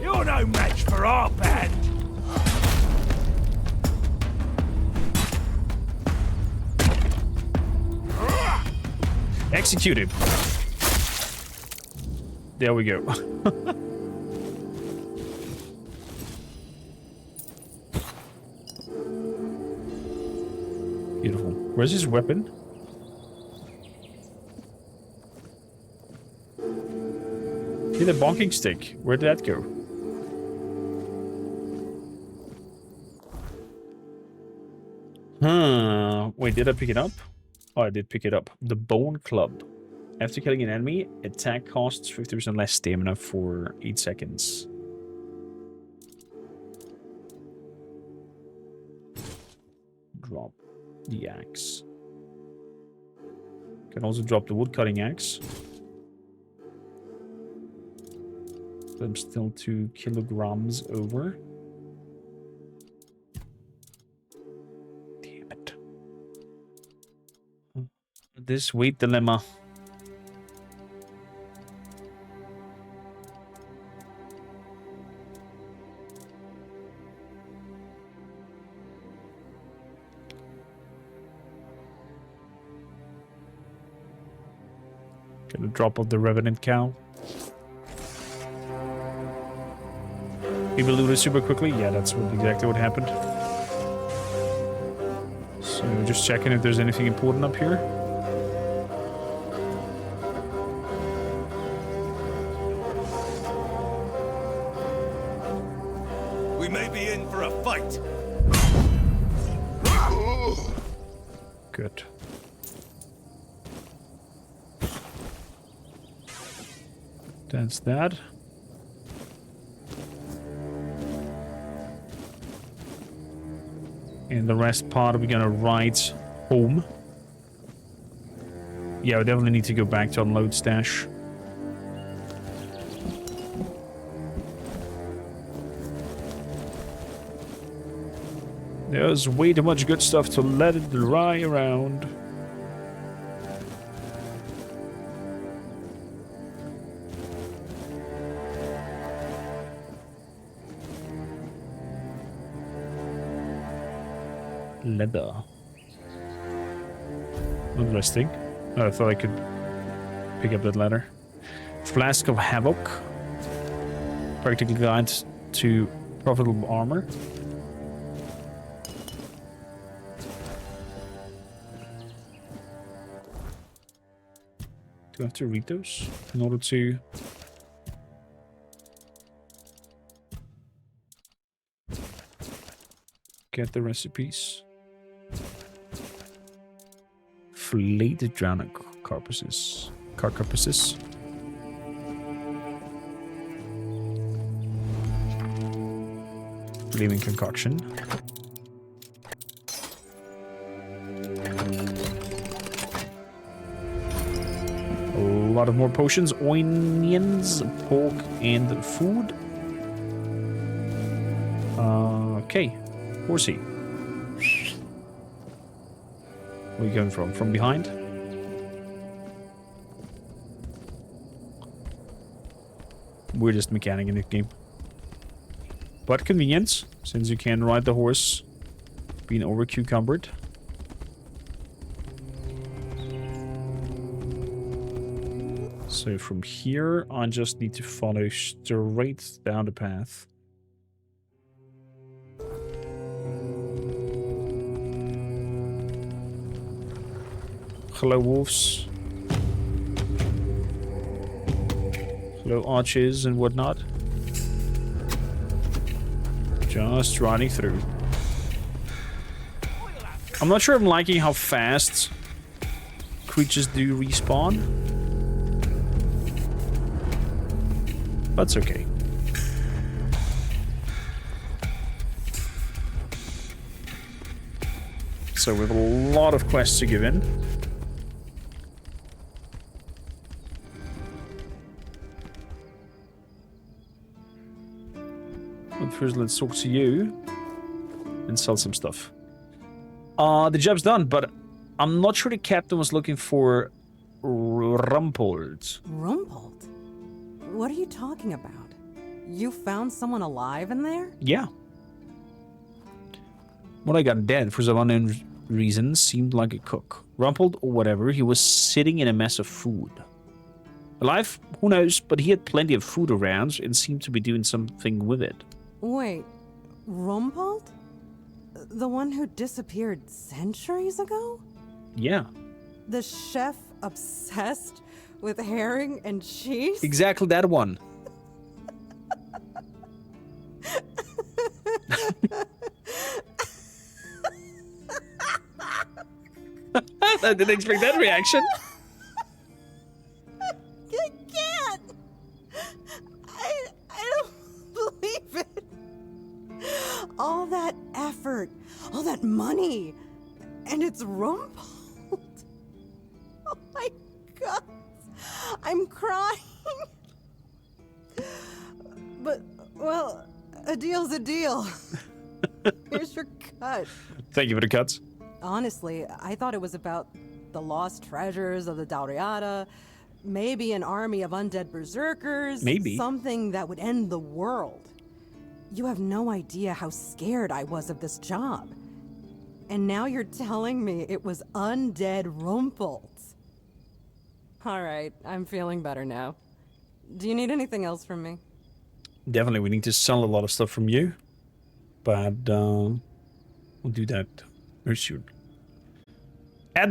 You're no match for our band. Executed. There we go. Beautiful. Where's his weapon? Hey, the bonking stick. Where did that go? Wait, did I pick it up? Oh, I did pick it up. The Bone Club. After killing an enemy, attack costs 50% less stamina for 8 seconds. Drop the axe. Can also drop the wood cutting axe. I'm still 2 kilograms over. Damn it. This weight dilemma. Gonna drop off the Revenant cow. People looted super quickly? Yeah, that's exactly what happened. So just checking if there's anything important up here. We may be in for a fight. Good. That's that. And the rest part we're gonna ride home. Yeah, we definitely need to go back to unload stash. There's way too much good stuff to let it lie around. Leather. Interesting. I thought I could pick up that ladder. Flask of Havoc. Practical guide to profitable armor. Do I have to read those in order to... get the recipes? Filleted drowned carcasses. Flaming concoction. A lot of more potions, onions, pork, and food. Okay, horsey. Where are you going from? From behind? Weirdest mechanic in the game. But convenience, since you can ride the horse being over cucumbered. So from here, I just need to follow straight down the path. Hello, wolves. Hello, archers and whatnot. Just riding through. I'm not sure I'm liking how fast creatures do respawn. That's okay. So we have a lot of quests to give in. But first, let's talk to you and sell some stuff. The job's done, but I'm not sure the captain was looking for Rumpold. Rumpold? What are you talking about? You found someone alive in there? Yeah. What I got dead for some unknown reason seemed like a cook. Rumpled or whatever, he was sitting in a mess of food. Alive? Who knows, but he had plenty of food around and seemed to be doing something with it. Wait, Rumpold? The one who disappeared centuries ago? Yeah. The chef obsessed with herring and cheese? Exactly that one. I didn't expect that reaction. I can't. I don't believe it. All that effort, all that money, and it's Rumpold. Oh my God. I'm crying. But, well, a deal's a deal. Here's your cut. Thank you for the cuts. Honestly, I thought it was about the lost treasures of the Dauriata, maybe an army of undead berserkers, maybe something that would end the world. You have no idea how scared I was of this job. And now you're telling me it was undead Rumpold. All right, I'm feeling better now. Do you need anything else from me? Definitely, we need to sell a lot of stuff from you. But we'll do that very soon. Ad break.